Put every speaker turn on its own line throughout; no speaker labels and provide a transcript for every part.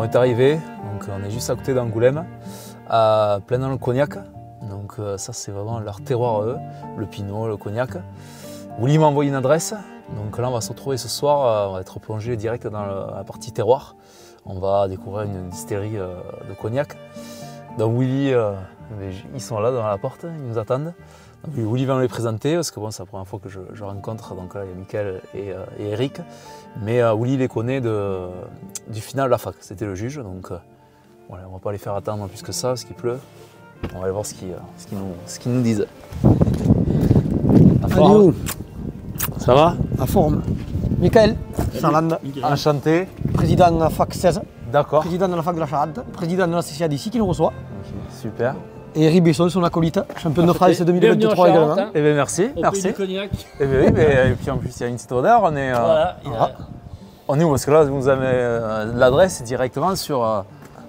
est arrivé, donc on est juste à côté d'Angoulême, à plein dans le Cognac. Donc ça c'est vraiment leur terroir à eux, le Pinot, le Cognac. Willy m'a envoyé une adresse, donc là on va se retrouver ce soir, on va être plongé direct dans la partie terroir. On va découvrir une distillerie de Cognac. Donc Willy, ils sont là dans la porte, ils nous attendent. Donc, Willy va me les présenter parce que bon, c'est la première fois que je rencontre, donc là il y a Mickaël et Eric. Mais Willy les connaît du final de la fac, c'était le juge, donc voilà, on va pas les faire attendre plus que ça parce qu'il pleut. On va aller voir ce qu'ils nous disent.
Salut,
ça va?
à forme. Mickaël Sarland,
Enchanté.
président de la fac 16,
D'accord.
président de la fac de la Charente, président de la CCA d'ici qui nous reçoit.
Super.
Et Eric Besson, son acolyte, champion de France 2023 également.
Eh bien merci, merci.
Cognac.
Eh bien, oui, et puis en plus il y a une petite odeur, on est...
Voilà,
on est où? Parce que là vous avez l'adresse directement sur...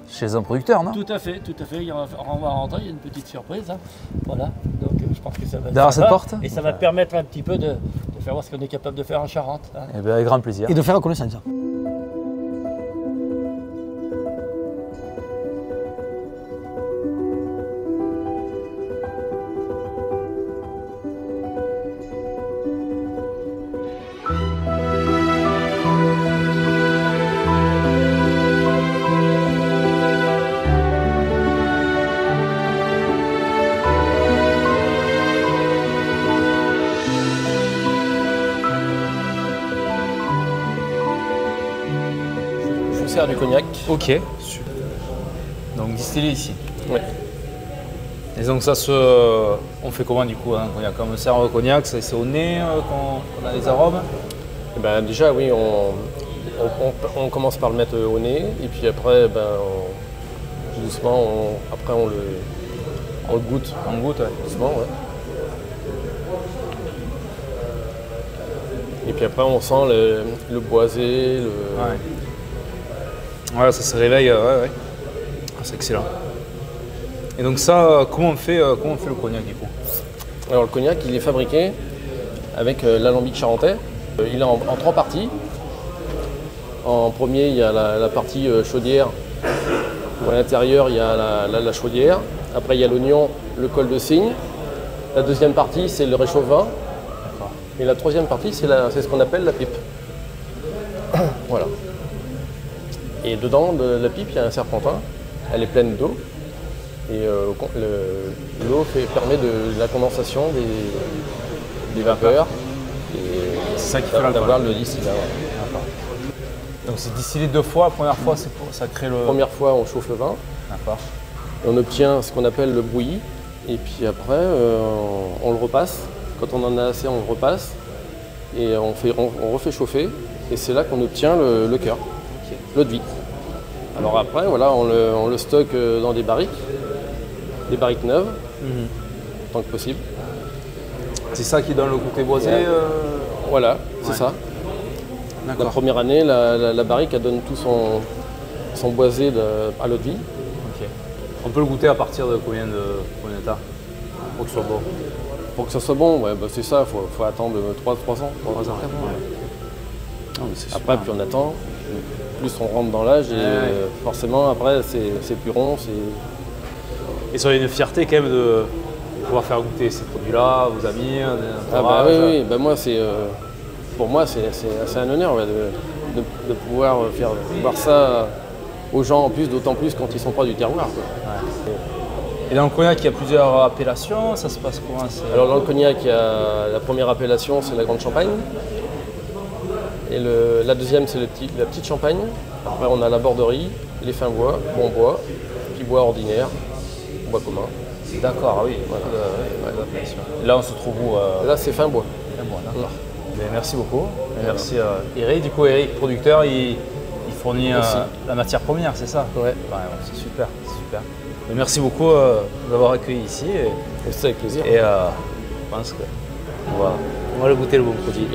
chez un producteur, non?
Tout à fait, tout à fait. On va rentrer, il y a une petite surprise. Hein. Voilà, donc je pense que ça va être
derrière
sympa.
cette porte?
Et ça va permettre un petit peu de faire voir ce qu'on est capable de faire en Charente. Hein.
Eh bien, avec grand plaisir.
Et de faire connaissance.
Du cognac.
Ok. Donc distillé ici.
Oui.
Et donc ça on fait comment du coup un cognac? Quand on sert le cognac, c'est au nez qu'on a les arômes?
Et ben, déjà oui, on commence par le mettre au nez et puis après doucement après on le goûte.
On goûte, ouais.
Doucement, ouais. Et puis après on sent le boisé,
Ouais. Voilà, ça se réveille, ouais. Ah, c'est excellent. Et donc ça, comment on fait le cognac du coup?
Alors le cognac il est fabriqué avec l'alambic charentais. Il est en 3 parties. En premier il y a la partie chaudière où à l'intérieur il y a la chaudière. Après il y a l'oignon, le col de cygne. La deuxième partie c'est le réchauffe-vin. Et la troisième partie c'est ce qu'on appelle la pipe. Voilà. Et dedans de la pipe, il y a un serpentin, elle est pleine d'eau. Et l'eau permet de la condensation des vapeurs. Et
c'est ça qui fait
d'avoir le distillat.
D'accord. Donc c'est distillé 2 fois, la première fois ça crée le...
La première fois on chauffe le vin.
D'accord.
Et on obtient ce qu'on appelle le bouilli. Et puis après on le repasse. Quand on en a assez, on le repasse. Et on refait chauffer. Et c'est là qu'on obtient le cœur, l'eau de vie. Alors après, voilà, on le stocke dans des barriques neuves, tant que possible.
C'est ça qui donne le côté boisé
Voilà, c'est ça. La première année, la barrique, elle donne tout son boisé à l'eau de vie.
Ok. On peut le goûter à partir de combien de temps pour que ce soit bon?
Pour que ça soit bon, ouais, c'est ça, il faut attendre 3 ans. 3 ans.
Non, mais
après, plus on attend, plus on rentre dans l'âge et forcément après c'est plus rond.
Et ça a une fierté quand même de pouvoir faire goûter ces produits-là, vos amis,
oui, moi pour moi c'est un honneur de pouvoir faire voir ça aux gens en plus, d'autant plus quand ils sont pas du terroir. Quoi.
Ouais. Et dans le cognac, il y a plusieurs appellations, ça se passe comment?
Alors dans le cognac, il y a la première appellation, c'est la Grande Champagne. Et la deuxième, c'est la Petite Champagne. Après, on a la Borderie, les fins bois, bon bois, puis bois ordinaire, bois commun.
D'accord, oui.
Voilà.
Là, on se trouve où
Là, c'est fin bois.
Fin bois, d'accord. Merci beaucoup. Merci Eric. Du coup, Eric, producteur, il fournit la matière première, c'est ça?
Ouais.
C'est super, super. Mais merci beaucoup d'avoir accueilli ici.
C'est avec plaisir.
Et je pense qu'on va le goûter le bon produit.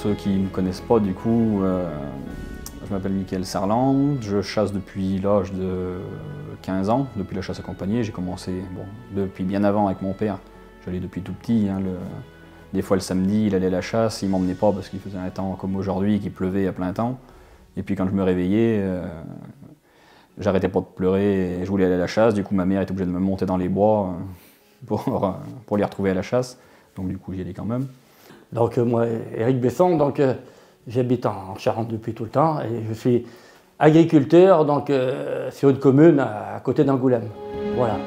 ceux qui ne me connaissent pas, du coup, je m'appelle Michael Serland, je chasse depuis l'âge de 15 ans, depuis la chasse accompagnée. J'ai commencé depuis bien avant avec mon père, j'allais depuis tout petit. Hein, des fois le samedi, il allait à la chasse, il ne m'emmenait pas parce qu'il faisait un temps comme aujourd'hui, qu'il pleuvait à plein temps. Et puis quand je me réveillais, j'arrêtais pas de pleurer et je voulais aller à la chasse. Du coup, ma mère était obligée de me monter dans les bois pour les retrouver à la chasse. Donc du coup, j'y allais quand même.
Donc moi, Éric Besson, donc j'habite en Charente depuis tout le temps et je suis agriculteur donc sur une commune à côté d'Angoulême. Voilà.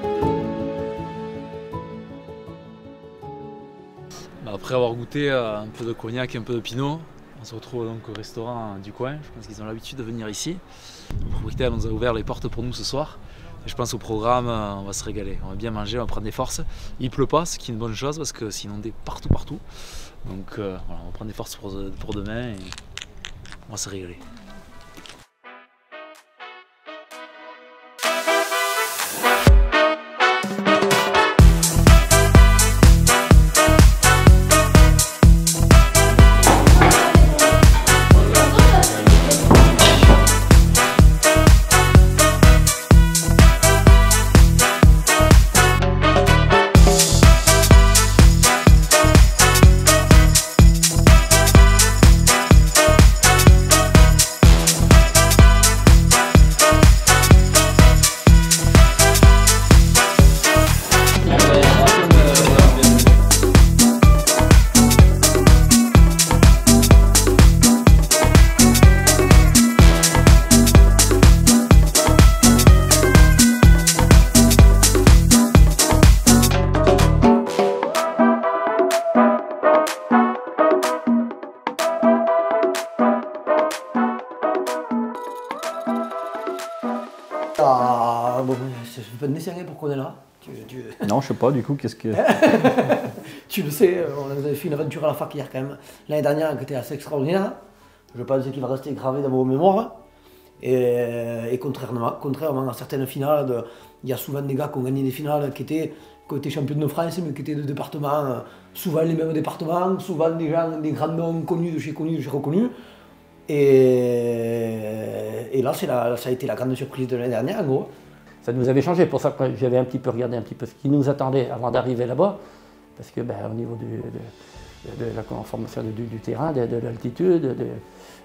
Après avoir goûté un peu de cognac et un peu de pinot, on se retrouve donc au restaurant du coin. Je pense qu'ils ont l'habitude de venir ici. Le propriétaire nous a ouvert les portes pour nous ce soir. Et je pense au programme, on va se régaler. On va bien manger, on va prendre des forces. Il pleut pas, ce qui est une bonne chose parce que c'est inondé partout. Donc voilà, on va prendre des forces pour demain et on va se régaler.
Bon, je ne peux pas te laisser rien pour qu'on est là.
Non, je sais pas, du coup, qu'est-ce que...
Tu le sais, on avait fait une aventure à la fac hier quand même, l'année dernière, qui était assez extraordinaire. Je pense qu'il va rester gravé dans vos mémoires. Et contrairement à certaines finales, il y a souvent des gars qui ont gagné des finales qui étaient champions de France, mais qui étaient de départements, souvent les mêmes départements, souvent des grands noms connus, de chez reconnus. Et là, ça a été la grande surprise de l'année dernière, en gros. Ça nous avait changé, pour ça que j'avais un petit peu regardé un petit peu ce qui nous attendait avant d'arriver là-bas, parce que au niveau de la conformation du terrain, de l'altitude,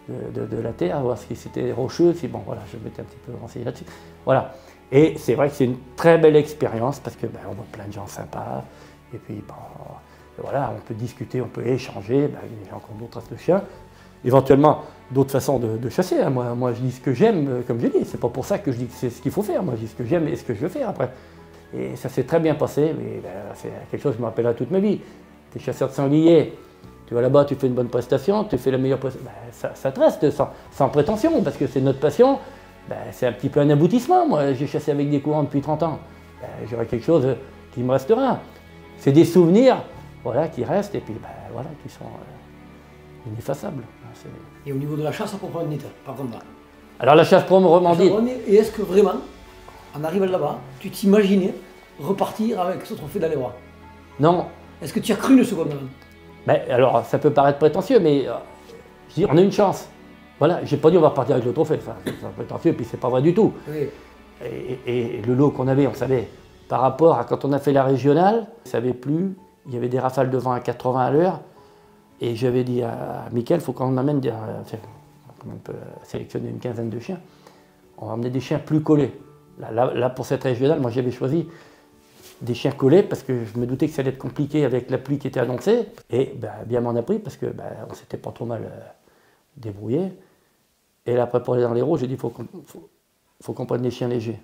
de la terre, voir si c'était rocheux, si bon voilà, je m'étais un petit peu renseigné là-dessus. Voilà. Et c'est vrai que c'est une très belle expérience parce que on voit plein de gens sympas, et puis voilà, on peut discuter, on peut échanger, les gens qui ont d'autres races de chiens. Éventuellement d'autres façons de chasser. Hein. Moi, je dis ce que j'aime, comme je dis. C'est pas pour ça que je dis que c'est ce qu'il faut faire. Moi, je dis ce que j'aime et ce que je veux faire après. Et ça s'est très bien passé, mais c'est quelque chose que je me rappellerai toute ma vie. Tu es chasseur de sanglier, tu vas là-bas, tu fais une bonne prestation, tu fais la meilleure prestation. Ça te reste sans prétention, parce que c'est notre passion. C'est un petit peu un aboutissement. Moi, j'ai chassé avec des courants depuis 30 ans. J'aurai quelque chose qui me restera. C'est des souvenirs voilà, qui restent et puis voilà, qui sont ineffaçables.
Et au niveau de la chasse à proprement dite, par contre là.
Alors la chasse proprement dite.
Et est-ce que vraiment, en arrivant là-bas, tu t'imaginais repartir avec ce trophée dans les bras?
Non.
Est-ce que tu as cru une seconde même?
Alors ça peut paraître prétentieux, mais je dis, on a une chance. Voilà, j'ai pas dit on va repartir avec le trophée, enfin, c'est prétentieux, puis c'est pas vrai du tout.
Oui.
Et le lot qu'on avait, on savait, par rapport à quand on a fait la régionale, ça savait plus, il y avait des rafales de vent à 80 à l'heure. Et j'avais dit à Michael, il faut qu'on amène on peut sélectionner une quinzaine de chiens. On va amener des chiens plus collés. Là pour cette régionale, moi j'avais choisi des chiens collés parce que je me doutais que ça allait être compliqué avec la pluie qui était annoncée. Et bien m'en a pris parce qu'on s'était pas trop mal débrouillé. Et là après pour aller dans les roues, j'ai dit il faut qu'on prenne des chiens légers.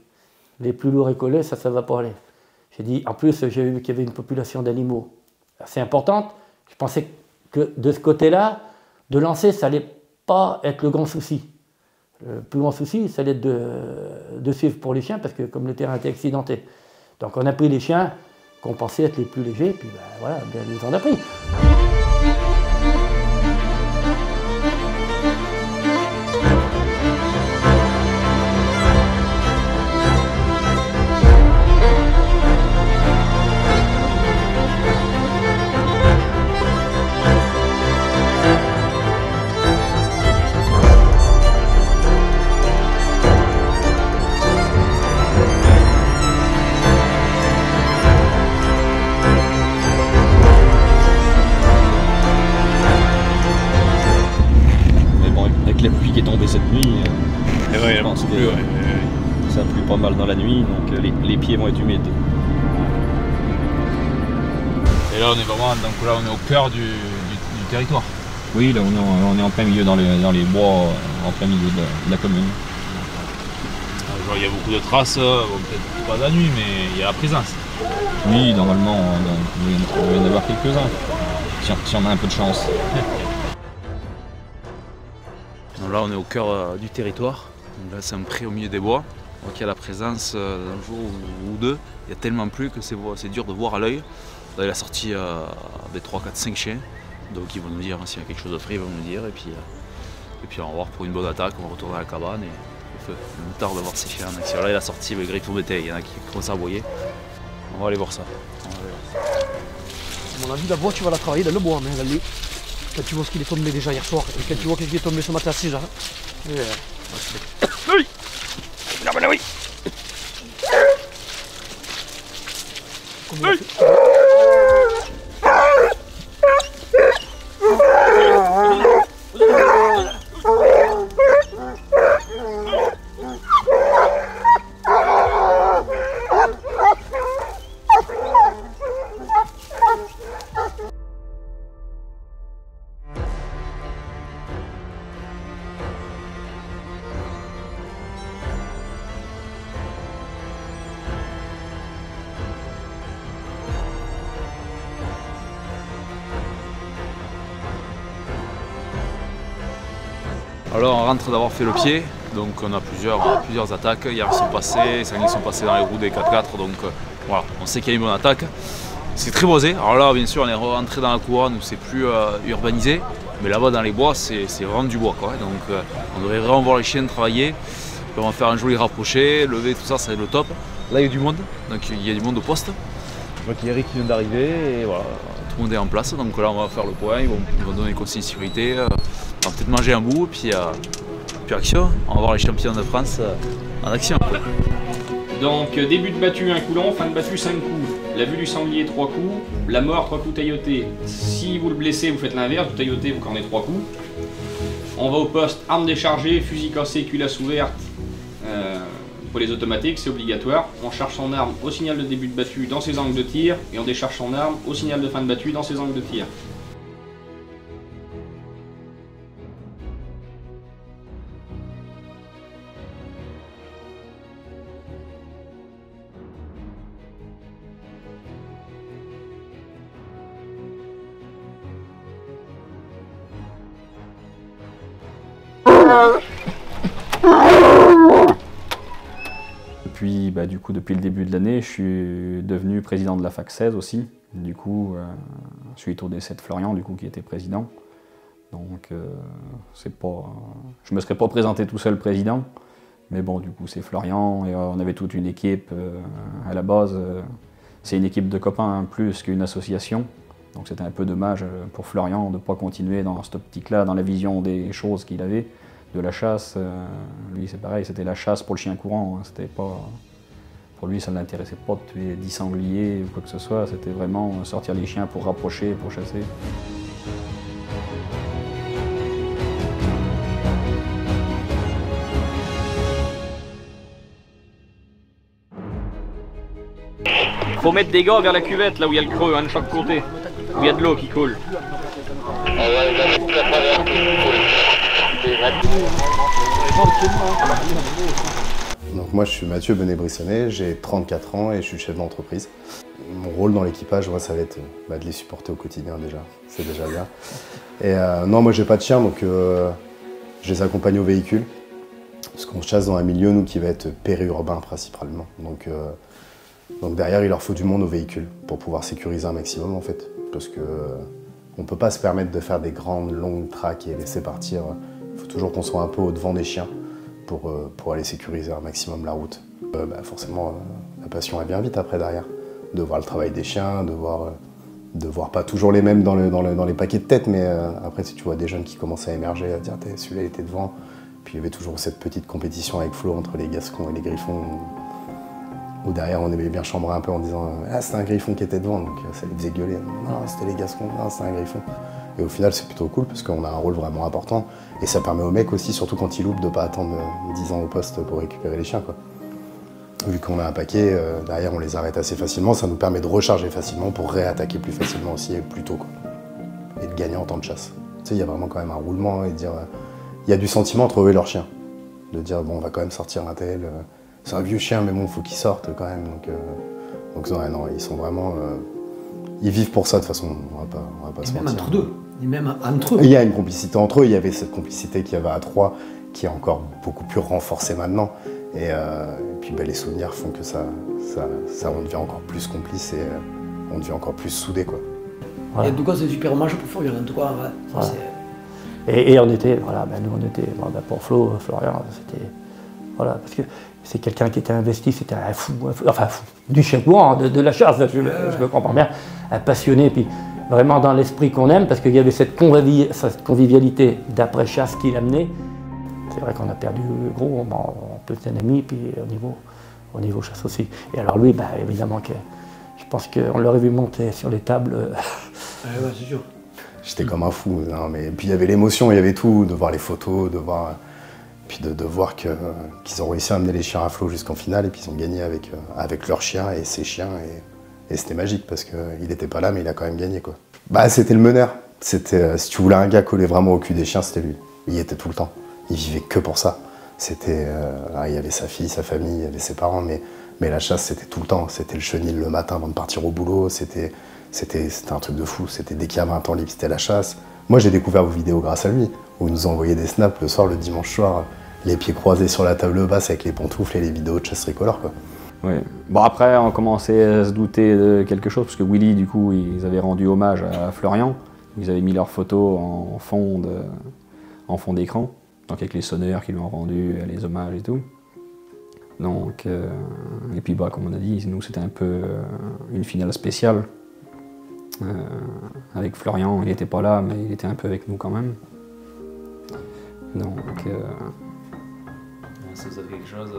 Les plus lourds et collés, ça va pas aller. J'ai dit, en plus j'ai vu qu'il y avait une population d'animaux assez importante. Je pensais que de ce côté-là, de lancer, ça n'allait pas être le grand souci. Le plus grand souci, ça allait être de suivre pour les chiens, parce que comme le terrain était accidenté. Donc on a pris les chiens qu'on pensait être les plus légers, puis voilà, ils nous en a pris.
Et ouais,
Je pense que
plus, ouais.
ça plu pas mal dans la nuit, donc les pieds vont être humides.
Et là, on est vraiment donc là, on est au cœur du territoire.
Oui, là on est en plein milieu dans les bois, en plein milieu de la commune.
Genre, il y a beaucoup de traces, bon, peut-être pas la nuit, mais il y a la présence.
Oui, normalement, il va y en avoir quelques-uns, si on a un peu de chance.
Donc là, on est au cœur du territoire. Donc là, c'est un pré au milieu des bois. Donc il y a la présence d'un jour ou deux. Il y a tellement plu que c'est dur de voir à l'œil. Là, il a sorti des 3, 4, 5 chiens. Donc ils vont nous dire s'il y a quelque chose de frais, ils vont nous dire. Et puis on va voir pour une bonne attaque, on va retourner à la cabane et au feu. Il nous tarde de voir ces chiens en action. Là, il a sorti le griffon bétail. Il y en a qui commencent à aboyer. On va aller voir ça.
À mon avis, la voix, tu vas la travailler dans le bois, mais elle est... Quand tu vois ce qu'il est tombé déjà hier soir, et quand tu vois qu'il est tombé ce matin à 6 heures. Oui. Oui. Combien il a fait
Alors on rentre d'avoir fait le pied, donc on a plusieurs attaques. Hier ils sont passés, les sangliers sont passés dans les roues des 4x4, donc voilà, on sait qu'il y a une bonne attaque. C'est très boisé, alors là bien sûr on est rentré dans la couronne où c'est plus urbanisé, mais là-bas dans les bois c'est vraiment du bois quoi. Donc on devrait vraiment voir les chiens travailler, puis on va faire un joli rapproché, lever tout ça, ça va être le top. Là il y a du monde, donc il y a du monde au poste. Je vois qu'il y a Eric qui vient d'arriver et voilà, tout le monde est en place, donc là on va faire le point, ils vont donner les consignes de sécurité. On va peut-être manger un bout, puis action. On va voir les champions de France en action.
Donc début de battue, un coup long, fin de battue, 5 coups. La vue du sanglier, 3 coups. La mort, 3 coups taillotés. Si vous le blessez, vous faites l'inverse, vous taillotez, vous cornez 3 coups. On va au poste, arme déchargée, fusil cassé, culasse ouverte. Pour les automatiques, c'est obligatoire. On charge son arme au signal de début de battue dans ses angles de tir, et on décharge son arme au signal de fin de battue dans ses angles de tir.
Puis, du coup, depuis le début de l'année, je suis devenu président de la fac 16 aussi. Du coup, suite au décès de Florian, du coup, qui était président. Donc, je me serais pas présenté tout seul président. Mais bon, du coup, c'est Florian et on avait toute une équipe. À la base, c'est une équipe de copains plus qu'une association. Donc, c'était un peu dommage pour Florian de ne pas continuer dans cette optique-là, dans la vision des choses qu'il avait. De la chasse, lui c'est pareil, c'était la chasse pour le chien courant, hein. C'était pas, pour lui ça ne l'intéressait pas de tuer 10 sangliers ou quoi que ce soit, c'était vraiment sortir les chiens pour rapprocher, pour chasser.
Faut mettre des gars vers la cuvette, là où il y a le creux, de chaque côté, où il y a de l'eau qui coule.
Donc moi je suis Mathieu Benet-Brissonnet, j'ai 34 ans et je suis chef d'entreprise. Mon rôle dans l'équipage, ça va être de les supporter au quotidien déjà, c'est déjà bien. Et non, moi j'ai pas de chien, donc je les accompagne au véhicule. Parce qu'on chasse dans un milieu, nous, qui va être périurbain principalement. Donc derrière, il leur faut du monde au véhicule pour pouvoir sécuriser un maximum en fait. Parce que on peut pas se permettre de faire des grandes, longues tracks et laisser partir. Il faut toujours qu'on soit un peu au-devant des chiens pour aller sécuriser un maximum la route. Forcément, la passion elle vient vite après derrière. De voir le travail des chiens, de voir pas toujours les mêmes dans les paquets de tête, mais après si tu vois des jeunes qui commencent à émerger, à dire celui-là il était devant. Puis il y avait toujours cette petite compétition avec Flo entre les Gascons et les Griffons. Où derrière on aimait bien chambrer un peu en disant « Ah, c'était un Griffon qui était devant », donc ça les faisait gueuler. « Non, c'était les Gascons, non, c'était un Griffon ». Et au final, c'est plutôt cool parce qu'on a un rôle vraiment important. Et ça permet aux mecs aussi, surtout quand ils loupent, de ne pas attendre 10 ans au poste pour récupérer les chiens, quoi. Vu qu'on a un paquet, derrière on les arrête assez facilement, ça nous permet de recharger facilement pour réattaquer plus facilement aussi et plus tôt, quoi. Et de gagner en temps de chasse. Tu sais, il y a vraiment quand même un roulement et de dire... Il y a du sentiment de trouver leur chien. De dire, bon, on va quand même sortir un tel... c'est un vieux chien, mais bon, il faut qu'il sorte quand même. Donc non, ils sont vraiment... ils vivent pour ça, de toute façon, on va pas se mentir.
Même entre deux. Et même entre eux.
Il y a une complicité entre eux, il y avait cette complicité qu'il y avait à trois, qui est encore beaucoup plus renforcée maintenant. Et puis les souvenirs font que ça, on devient encore plus complices et on devient encore plus soudés, quoi.
Voilà. Et en tout cas, c'est super hommage pour Florian, en tout cas. Ouais,
voilà. Et on était, voilà, nous on était, pour Florian, c'était, voilà, parce que c'est quelqu'un qui était investi, c'était un fou, enfin fou, du chèvre, de la chasse, je me comprends bien, un passionné, puis vraiment dans l'esprit qu'on aime, parce qu'il y avait cette convivialité d'après-chasse qu'il amenait. C'est vrai qu'on a perdu gros, on peut être un ami, puis au niveau chasse aussi. Et alors lui, évidemment que je pense qu'on l'aurait vu monter sur les tables.
Ouais, c'est sûr.
J'étais comme un fou, non, mais puis il y avait l'émotion, il y avait tout, de voir les photos, de voir, puis de voir qu'ils ont réussi à amener les chiens à flot jusqu'en finale et puis ils ont gagné avec leurs chiens et ses chiens et c'était magique parce qu'il n'était pas là mais il a quand même gagné, quoi. C'était le meneur, c'était si tu voulais un gars coller vraiment au cul des chiens, c'était lui. Il y était tout le temps, il vivait que pour ça. C'était, il y avait sa fille, sa famille, il y avait ses parents, mais la chasse c'était tout le temps, c'était le chenil le matin avant de partir au boulot, c'était un truc de fou, c'était dès qu'il y avait un temps libre, c'était la chasse. Moi j'ai découvert vos vidéos grâce à lui, où il nous envoyait des snaps le soir, le dimanche soir, les pieds croisés sur la table basse avec les pantoufles et les vidéos de chasse tricolore, quoi.
Oui. Bon, après on commençait à se douter de quelque chose, parce que Willy, du coup, ils avaient rendu hommage à Florian. Ils avaient mis leurs photos en fond d'écran, donc avec les sonneurs qui lui ont rendu les hommages et tout. Donc, et puis comme on a dit, nous c'était un peu une finale spéciale. Avec Florian, il n'était pas là, mais il était un peu avec nous quand même. Donc...
Ça vous a fait quelque chose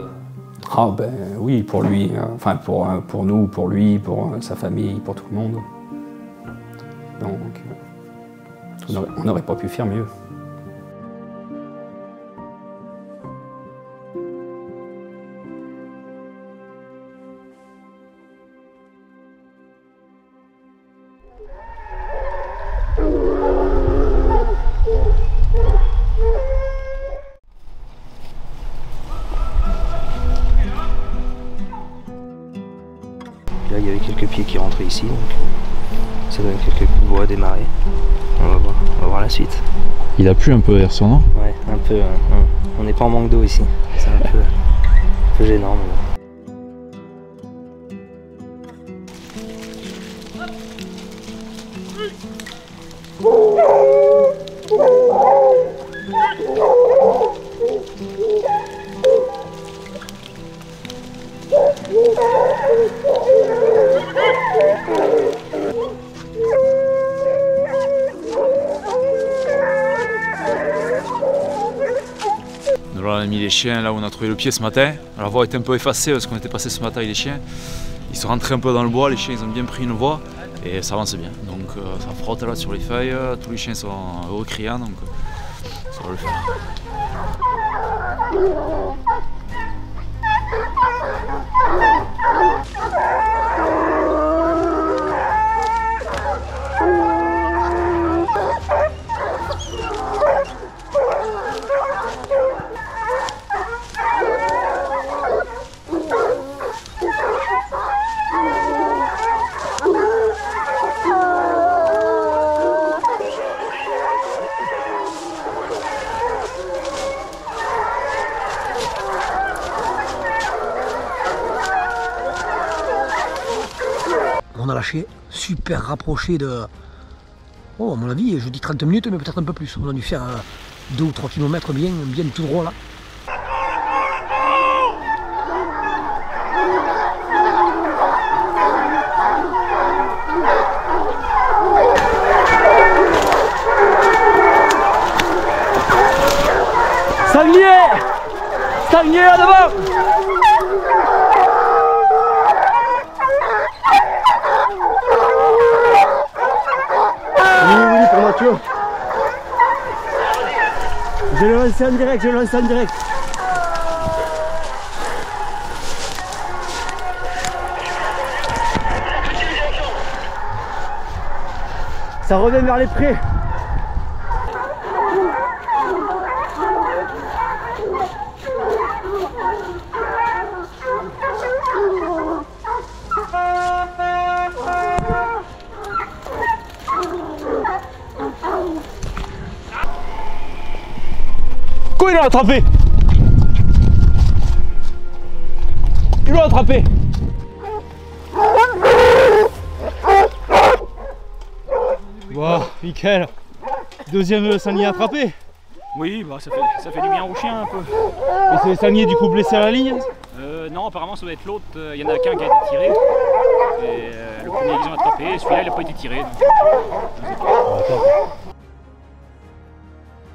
Ah oui, pour lui, enfin pour nous, pour lui, pour sa famille, pour tout le monde. Donc, on n'aurait pas pu faire mieux.
Là, il y avait quelques pieds qui rentraient ici, donc ça donne quelques coups de bois à démarrer. On va voir la suite.
Il a plu un peu hier soir, non?
Ouais, un peu. On n'est pas en manque d'eau ici. C'est un peu gênant. Mais...
Alors on a mis les chiens là où on a trouvé le pied ce matin. La voie était un peu effacée parce qu'on était passé ce matin avec les chiens. Ils sont rentrés un peu dans le bois, les chiens ils ont bien pris une voie et ça avance bien. Donc ça frotte là sur les feuilles, tous les chiens sont heureux criants, donc ça va le faire.
On a lâché, super rapproché de... Oh, à mon avis, je dis 30 minutes, mais peut-être un peu plus. On a dû faire 2 ou 3 km bien tout droit là.
Sanglier à devant!
Oui, pour Mathieu.
Je le lance en direct, je le lance en direct. Ça revient vers les prés.
Quoi, il l'a attrapé? Il l'a attrapé. Wow, nickel. Deuxième sanglier attrapé.
Oui, bah, ça fait du bien au chien un peu.
Et c'est les sangliers du coup blessés à la ligne?
Non, apparemment ça doit être l'autre. Il y en a qu'un qui a été tiré. Et le premier qu'ils ont attrapé, celui-là il n'a pas été tiré.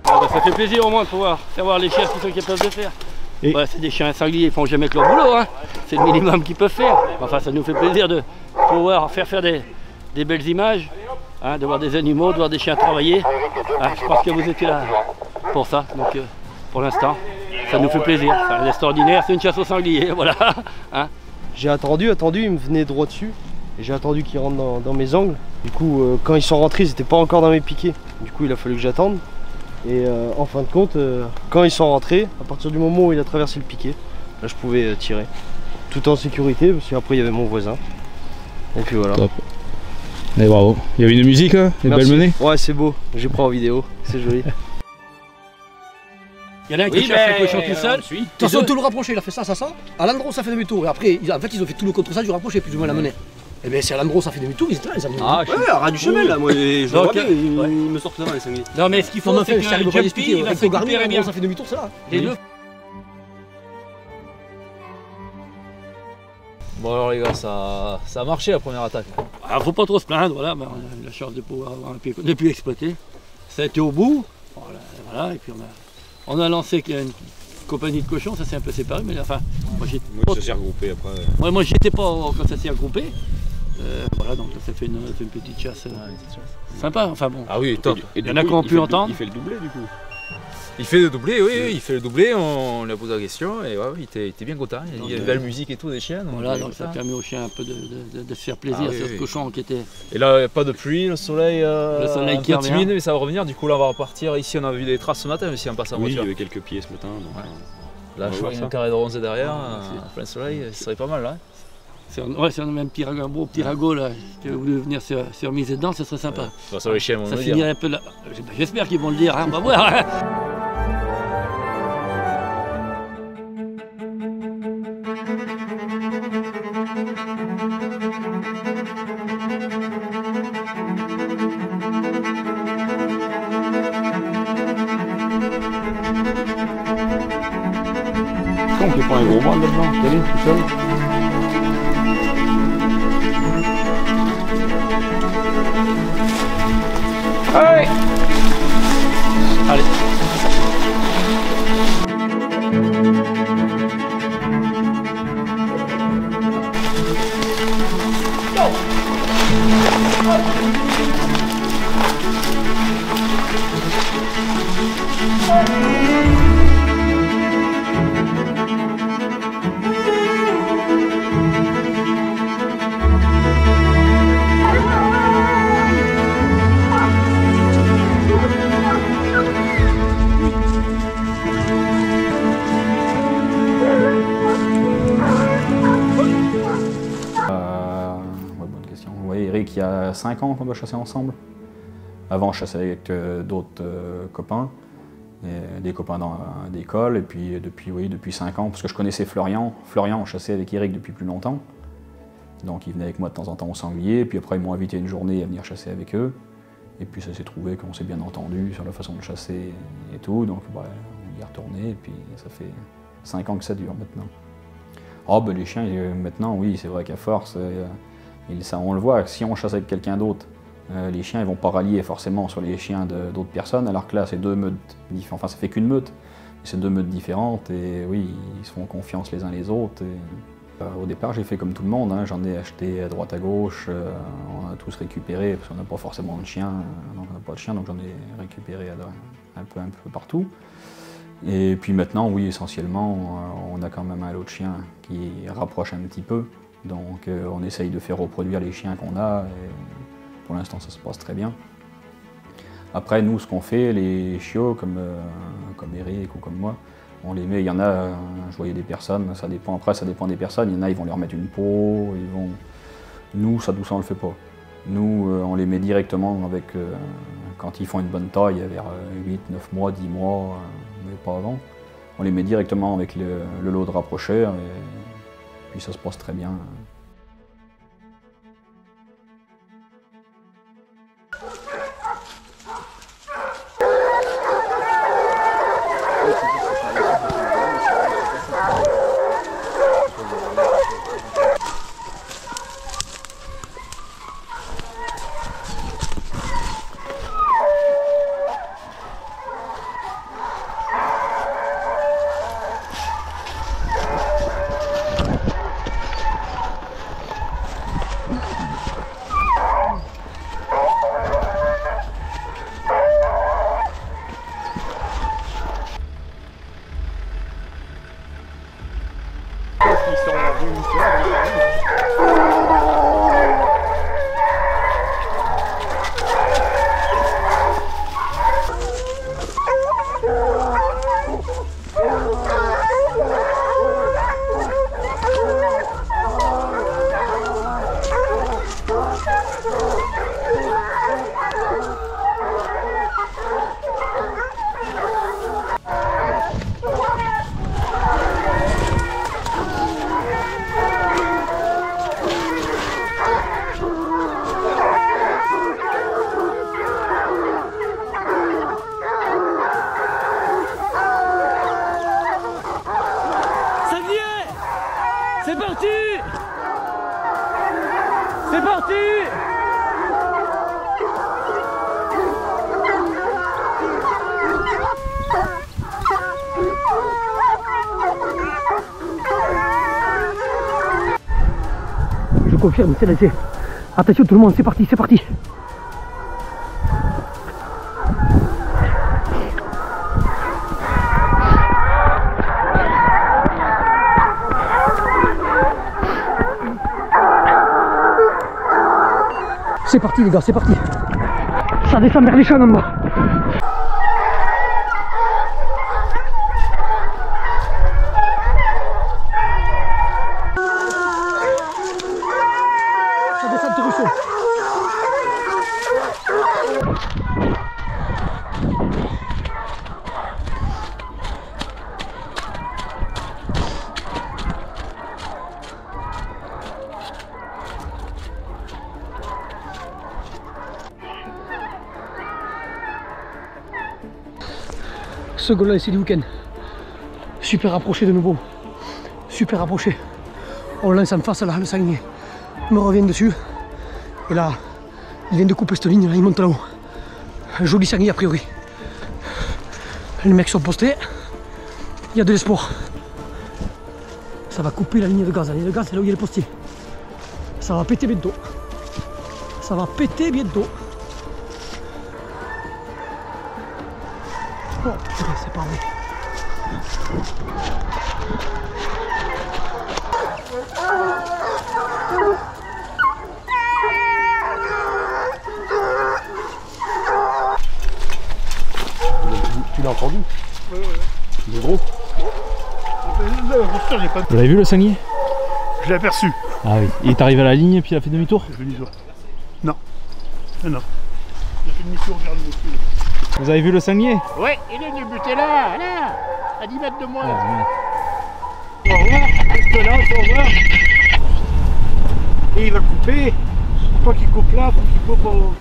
Donc,
Ah bah, ça fait plaisir au moins de pouvoir faire voir les chiens ce qu'ils sont capables de faire. Bah, c'est des chiens sangliers, ils font jamais que leur boulot, hein. C'est le minimum qu'ils peuvent faire. Enfin, ça nous fait plaisir de pouvoir faire des belles images, hein, de voir des animaux, de voir des chiens travailler. Ah, je pense que vous étiez là pour ça, donc pour l'instant, ça nous fait plaisir. C'est extraordinaire, c'est une chasse aux sangliers, voilà. Hein.
J'ai attendu, il me venait droit dessus. Et j'ai attendu qu'ils rentrent dans mes angles. Du coup, quand ils sont rentrés, ils n'étaient pas encore dans mes piquets. Du coup, il a fallu que j'attende. Et en fin de compte, quand ils sont rentrés, à partir du moment où il a traversé le piquet, là je pouvais tirer. Tout en sécurité, parce qu'après il y avait mon voisin. Et puis voilà.
Top. Et bravo. Il y avait une musique là, une belle menée.
Ouais, c'est beau, j'ai pris en vidéo, c'est joli.
Il y en a un qui cherche le cochon tout seul.
De toute façon, tout le rapproché, il a fait ça. À l'endroit où ça fait demi-tour. Et après, en fait, ils ont fait tout le contre ça du rapproché, plus ou moins la menée. Et bien, c'est à l'endroit où ça fait demi-tour, ils étaient là, les amis.
Ah, ouais, à ras du chemin là, moi, je vois bien, ils me sortent devant les sangliers.
Non, mais ce qu'il faut, c'est que
j'arrive pas à l'expliquer. Avec le garni, à l'endroit où ça fait demi-tour, c'est là.
Les deux.
Bon alors les gars, ça a marché la première attaque.
Alors, faut pas trop se plaindre, voilà, on a eu la chance de pouvoir avoir un pied qu'on a pu exploiter. Ça a été au bout, voilà, et puis on a lancé une compagnie de cochons, ça s'est un peu séparé, mais enfin, moi
ça s'est regroupé après.
Ouais, moi j'étais pas quand ça s'est regroupé. Voilà, donc ça fait une petite chasse sympa, enfin bon.
Ah oui, top.
Il y en a qui ont pu entendre.
Il fait le doublé du coup.
Il fait le doublé, oui, il fait le doublé, on lui a posé la question et ouais, il était bien content, il y a une belle musique et tout des chiens.
Voilà, donc ça permet aux chiens un peu de se faire plaisir sur ce cochon qui était...
Et là, il n'y a pas de pluie, le soleil
qui
revient. Timide, mais ça va revenir, du coup là on va repartir. Ici on a vu des traces ce matin, mais si on passe en voiture.
Oui, il y avait quelques pieds ce matin. Donc,
là, je vois qu'il y a un carré de bronzé derrière, plein soleil, ce serait pas mal là.
Si on a un beau petit ragot là, si vous voulez venir se remiser dedans, ce serait sympa.
Ça, les chiens vont
ça
le
finirait
dire.
un peu là. J'espère qu'ils vont le dire, hein, on va voir. Hein.
On peut prendre un gros bras là-dedans, t'as vu, tout seul.
Allez. Allez.
Bonne question. Oui, Eric, il y a 5 ans qu'on doit chasser ensemble. Avant, je chassais avec d'autres copains, et des copains d'école, et puis depuis 5 ans, parce que je connaissais Florian. Florian, on chassait avec Eric depuis plus longtemps. Donc il venait avec moi de temps en temps au sanglier, puis après ils m'ont invité une journée à venir chasser avec eux. Et puis ça s'est trouvé qu'on s'est bien entendu sur la façon de chasser et tout, donc bah, on y est retourné, et puis ça fait 5 ans que ça dure maintenant. Oh ben les chiens, maintenant oui, c'est vrai qu'à force, ça, on le voit, si on chasse avec quelqu'un d'autre, les chiens ils vont pas rallier forcément sur les chiens d'autres personnes, alors que là c'est 2 meutes différentes, enfin ça fait qu'une meute, c'est 2 meutes différentes, et oui, ils se font confiance les uns les autres. Et Au départ, j'ai fait comme tout le monde, hein. J'en ai acheté à droite à gauche, on a tous récupéré, parce qu'on n'a pas forcément de chien, donc on n'a pas de chien, donc j'en ai récupéré un peu partout. Et puis maintenant, oui, essentiellement, on a quand même un lot de chiens qui rapproche un petit peu, donc on essaye de faire reproduire les chiens qu'on a, et pour l'instant ça se passe très bien. Après, nous, ce qu'on fait, les chiots, comme Eric ou comme moi, on les met, il y en a, je voyais des personnes, ça dépend, après ça dépend des personnes, il y en a, ils vont leur mettre une peau, nous, ça on le fait pas. Nous, on les met directement avec, quand ils font une bonne taille, vers 8, 9 mois, 10 mois, mais pas avant. On les met directement avec le lot de rapprocheur, et puis ça se passe très bien.
C'est parti! C'est parti! Je confirme, c'est laissé. Attention tout le monde, c'est parti, c'est parti. C'est parti les gars, c'est parti. Ça descend vers les champs en bas. Ça descend du ruisseau. Ce goal là ici du week-end, super approché de nouveau, super approché. On lance en face là, le sanglier me revient dessus et là il vient de couper cette ligne là, il monte là-haut. Un joli sanglier a priori. Les mecs sont postés, il y a de l'espoir. Ça va couper la ligne de gaz, la ligne de gaz c'est là où il y a le postier. Ça va péter bientôt, ça va péter bientôt. Oh purée, c'est pas vrai.
Tu l'as entendu?
Oui, oui.
Il est gros.
Vous
l'avez vu le sanglier?
Je l'ai aperçu.
Ah oui. Il est arrivé à la ligne et puis il a fait demi-tour?
Il a fait demi-tour. Non. Non. Il a fait demi-tour vers le monsieur.
Vous avez vu le sanglier?
Oui, il est venu buter là, à 10 mètres de moi.
Ah,
on va voir, reste là, on va voir. Et il va couper. Faut pas qu'il coupe là, faut qu'il coupe au...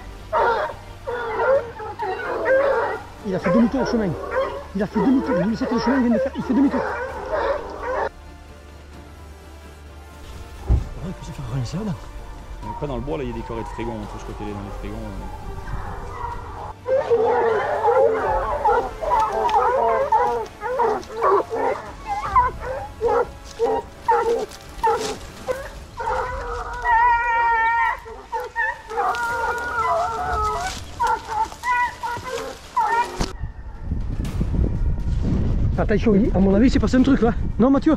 Il a fait demi-tour au chemin. Il a fait demi-tour. Vous savez que le chemin il vient de faire. Il fait demi-tour. Il peut se faire relancer là-dedans.
Après dans le bois là il y a des carrés de frégons, je crois qu'elle est dans les frégons.
attention, à mon avis, il s'est passé un truc là. Non, Mathieu?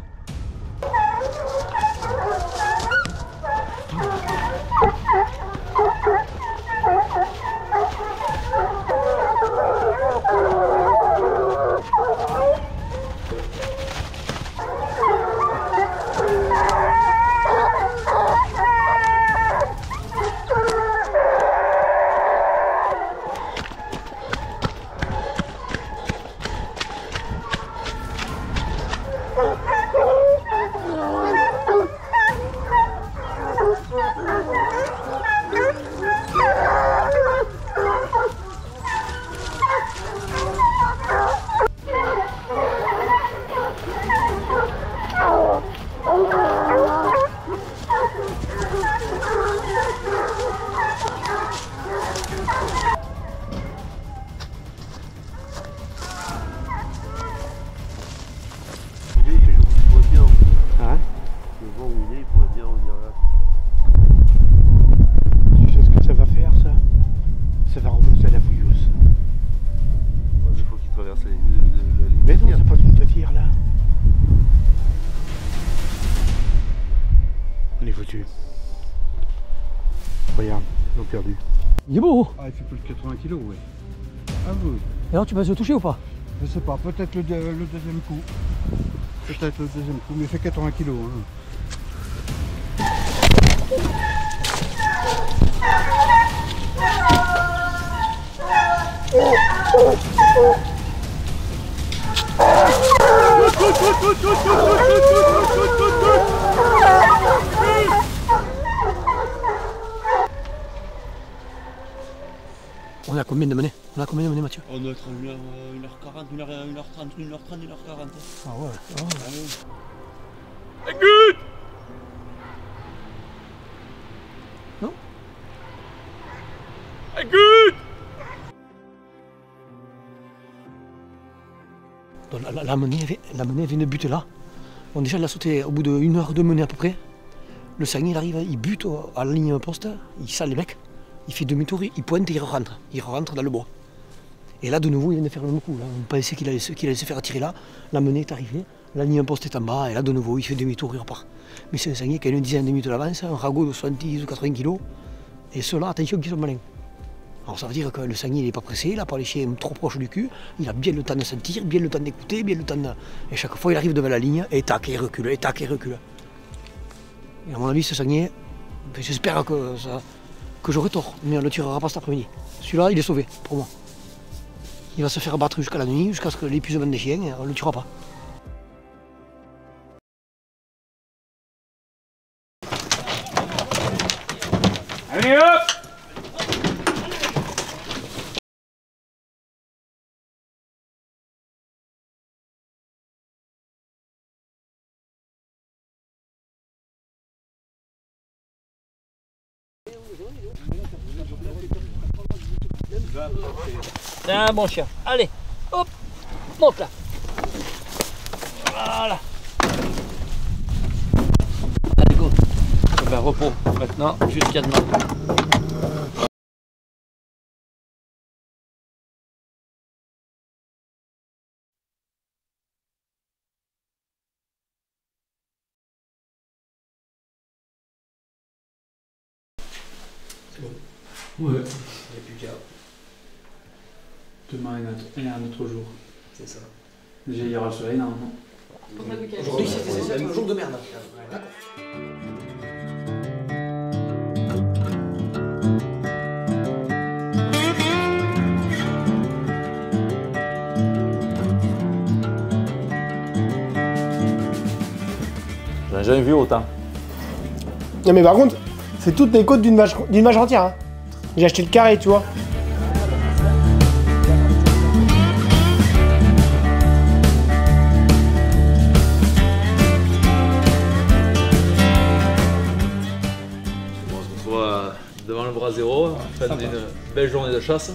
Regarde, ils ont perdu.
Il est beau.
Ah, il fait plus de 80 kg, oui. Ah oui.
Et alors tu vas se toucher ou pas?
Je sais pas, peut-être le deuxième coup. Peut-être le deuxième coup, mais il fait 80 kg. Hein.
On a combien de menées? Mathieu?
On doit être 1h40, 1h30, 1h30, 1h40.
Ah ouais.
Good!
Non?
Good!
Donc la menée vient de buter là. Bon, déjà, il a sauté au bout d'1 heure de menée à peu près. Le sanglier, il arrive, il bute à la ligne poste, il sale les mecs, il fait demi-tour, il pointe et il rentre dans le bois. Et là, de nouveau, il vient de faire le même coup. Là. On pensait qu'il allait se faire attirer là. La menée est arrivée, la ligne poste est en bas, et là, de nouveau, il fait demi-tour, il repart. Mais c'est un sanglier qui a une dizaine de minutes d'avance, un ragot de 70 ou 80 kg. Et ceux-là, attention, qu'ils sont malins. Alors ça veut dire que le sanglier, il n'est pas pressé, il n'a pas les chiens trop proches du cul, il a bien le temps de sentir, bien le temps d'écouter, bien le temps de... Et chaque fois, il arrive devant la ligne, et tac, il recule, et tac, il recule. Et à mon avis, ce sanglier, j'espère que j'aurai tort, mais on ne le tirera pas cet après-midi. Celui-là, il est sauvé, pour moi. Il va se faire battre jusqu'à la nuit, jusqu'à ce que l'épuisement des chiens, et on ne le tuera pas.
Allez hop!
C'est un bon chien. Allez, hop, monte là. Voilà. Allez, go. Ben, repos maintenant jusqu'à demain.
C'est bon. Ouais. Il n'y a plus qu'à. Demain et un autre jour.
C'est ça.
Déjà, il y aura le soleil normalement.
Aujourd'hui, c'est un jour de merde. D'accord.
J'en ai jamais vu autant.
Non mais par contre, c'est toutes les côtes d'une vache entière. Hein. J'ai acheté le carré, tu vois.
Devant le brasero, en fin d'une belle journée de chasse.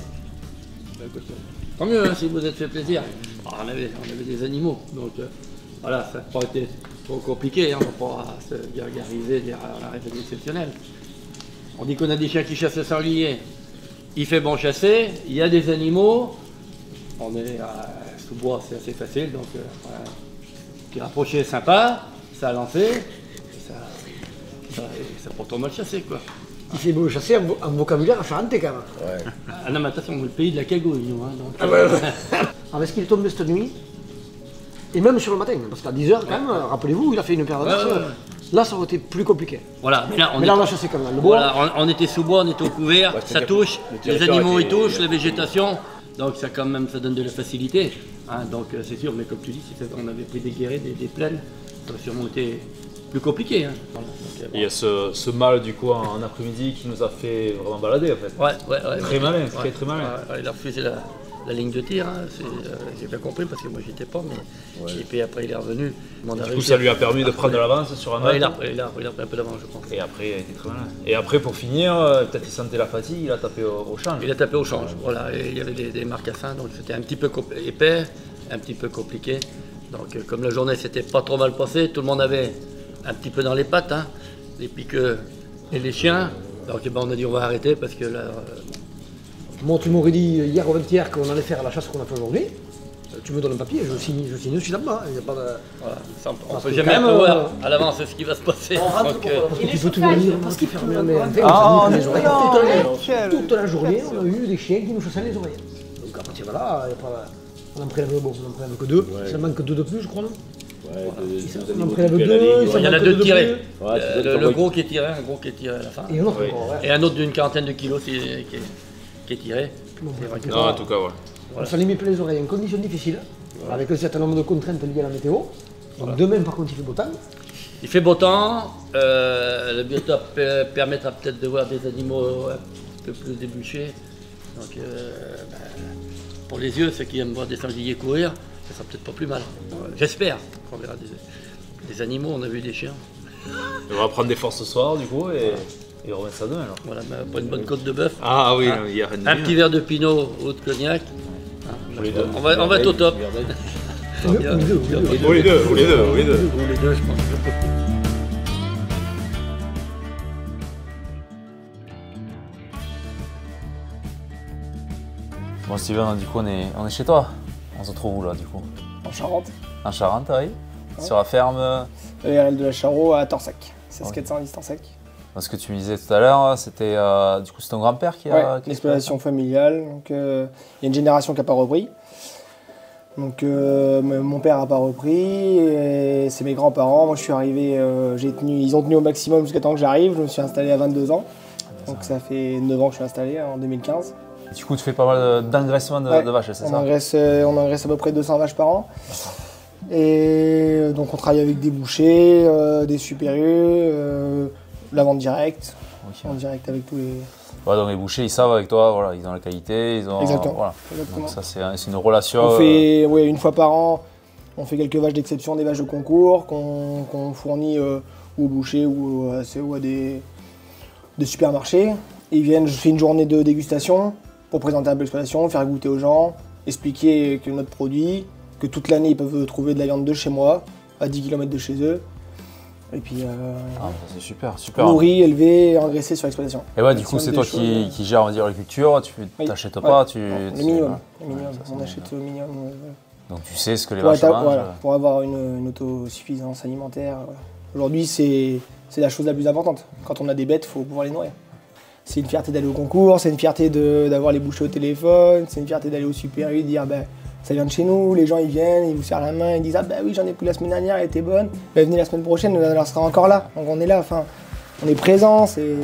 Tant mieux hein, si vous êtes fait plaisir. Alors, on avait des animaux, donc voilà, ça n'a pas été trop compliqué hein, pour se gargariser la réflexe exceptionnelle. On dit qu'on a des chiens qui chassent le sanglier, il fait bon chasser, il y a des animaux, on est sous-bois, c'est assez facile. Donc, voilà. Petit rapproché sympa, ça a lancé, et ça porte mal chasser, quoi.
Il fait beau chasser un vocabulaire charentais quand même.
Ouais. Ah non, mais attention, le pays de la cagouille, nous. Hein, donc,
Alors, est-ce qu'il est tombé cette nuit? Et même sur le matin, parce qu'à 10h quand même, rappelez-vous, il a fait une paire de Là, ça aurait été plus compliqué.
Voilà, mais là,
on a chassé quand même. Le bois.
Voilà, on était sous bois, on était au couvert, ça touche, les animaux ils touchent, la végétation, donc ça quand même, ça donne de la facilité. Hein, donc c'est sûr, mais comme tu dis, si on avait pris des guérets, des plaines, ça aurait sûrement été plus compliqué. Hein. Voilà, donc,
il y a ce mâle du coup en après-midi qui nous a fait vraiment balader en fait.
Ouais.
Très malin, très malin.
Il a refusé la ligne de tir, hein. J'ai bien compris parce que moi j'étais pas, mais et puis après il est revenu.
Du coup ça lui a permis de prendre de l'avance sur un
il a pris un peu d'avance, je pense.
Et après il a été très malin. Et après pour finir, peut-être il sentait la fatigue, il a tapé au change.
Il a tapé au change, voilà, et il y avait des marcassins, donc c'était un petit peu épais, un petit peu compliqué. Donc comme la journée s'était pas trop mal passée, tout le monde avait un petit peu dans les pattes, hein, les piqueux et les chiens. Donc on a dit on va arrêter parce que là...
Moi, tu m'aurais dit hier au 21h qu'on allait faire la chasse qu'on a fait aujourd'hui. Tu me donnes un papier, je signe, je suis là-bas. Il n'y a pas de...
Voilà. On ne peut jamais prévoir à l'avance ce qui va se passer.
Tu peux toujours dire parce qu'il ferme les oreilles. Toute la journée, on a eu des chiens qui nous chassaient les oreilles. Donc à partir de là, on en prélève que 2. Ça manque 2 de plus, je crois, non? On en prélève 2.
Il y en a 2 tirés. Le gros qui est tiré, un gros qui est tiré à la fin. Et un autre d'une quarantaine de kilos qui est tiré.
Non, en tout cas, ouais.
On s'en limite les oreilles en conditions difficiles, avec un certain nombre de contraintes liées à la météo. Donc demain, par contre, il fait beau temps.
Il fait beau temps, le biotope permettra peut-être de voir des animaux un peu plus débouchés. Donc, pour les yeux, ceux qui aiment voir des sangliers courir, ça sera peut-être pas plus mal. J'espère qu'on verra des animaux, on a vu des chiens.
On va prendre des forces ce soir, du coup, et on remet ça demain alors.
Voilà, pas une bonne côte de bœuf.
Ah oui, il y a
un petit verre de pinot ou de cognac. On va être au top.
Ou les deux,
je pense.
Bon Steven, du coup on est chez toi. On se retrouve où là du coup?
En Charente.
En Charente, oui. Sur la ferme
ERL de la Charot à Torsac. C'est ce 410 Torsac.
Ce que tu me disais tout à l'heure, c'était du coup c'est ton grand-père qui a...
l'exploitation familiale. Donc il y a une génération qui n'a pas repris. Donc mon père n'a pas repris, et c'est mes grands-parents. Moi je suis arrivé, ils ont tenu au maximum jusqu'à temps que j'arrive. Je me suis installé à 22 ans. Donc ça fait 9 ans que je suis installé, en 2015.
Du coup tu fais pas mal d'engraissement de vaches, c'est ça?
On engraisse à peu près 200 vaches par an. Et donc on travaille avec des bouchers, des super-U, la vente directe, en direct avec tous les...
Ouais, donc les bouchers, ils savent avec toi, voilà, ils ont la qualité, ils ont...
Exactement.
Voilà. Donc ça, c'est une relation...
On fait, une fois par an, on fait quelques vaches d'exception, des vaches de concours qu'on fournit aux bouchers ou à des supermarchés. Ils viennent, je fais une journée de dégustation pour présenter un peu l'exploitation, faire goûter aux gens, expliquer que notre produit, que toute l'année ils peuvent trouver de la viande de chez moi, à 10 km de chez eux. Et puis
c'est super.
Nourri, élevé, engraissé sur l'exploitation.
Et ouais, du coup c'est toi qui gères, on va dire, la culture, tu t'achètes pas,
le minimum, on achète au minimum.
Donc tu sais ce que les vaches mangent.
Voilà, pour avoir une autosuffisance alimentaire. Voilà. Aujourd'hui c'est la chose la plus importante. Quand on a des bêtes, il faut pouvoir les nourrir. C'est une fierté d'aller au concours, c'est une fierté d'avoir les bouchers au téléphone, c'est une fierté d'aller au super U, de dire ça vient de chez nous, les gens ils viennent, ils vous serrent la main, ils disent oui j'en ai pris la semaine dernière, elle était bonne, venez la semaine prochaine, elle sera encore là. Donc on est là, on est présent, c'est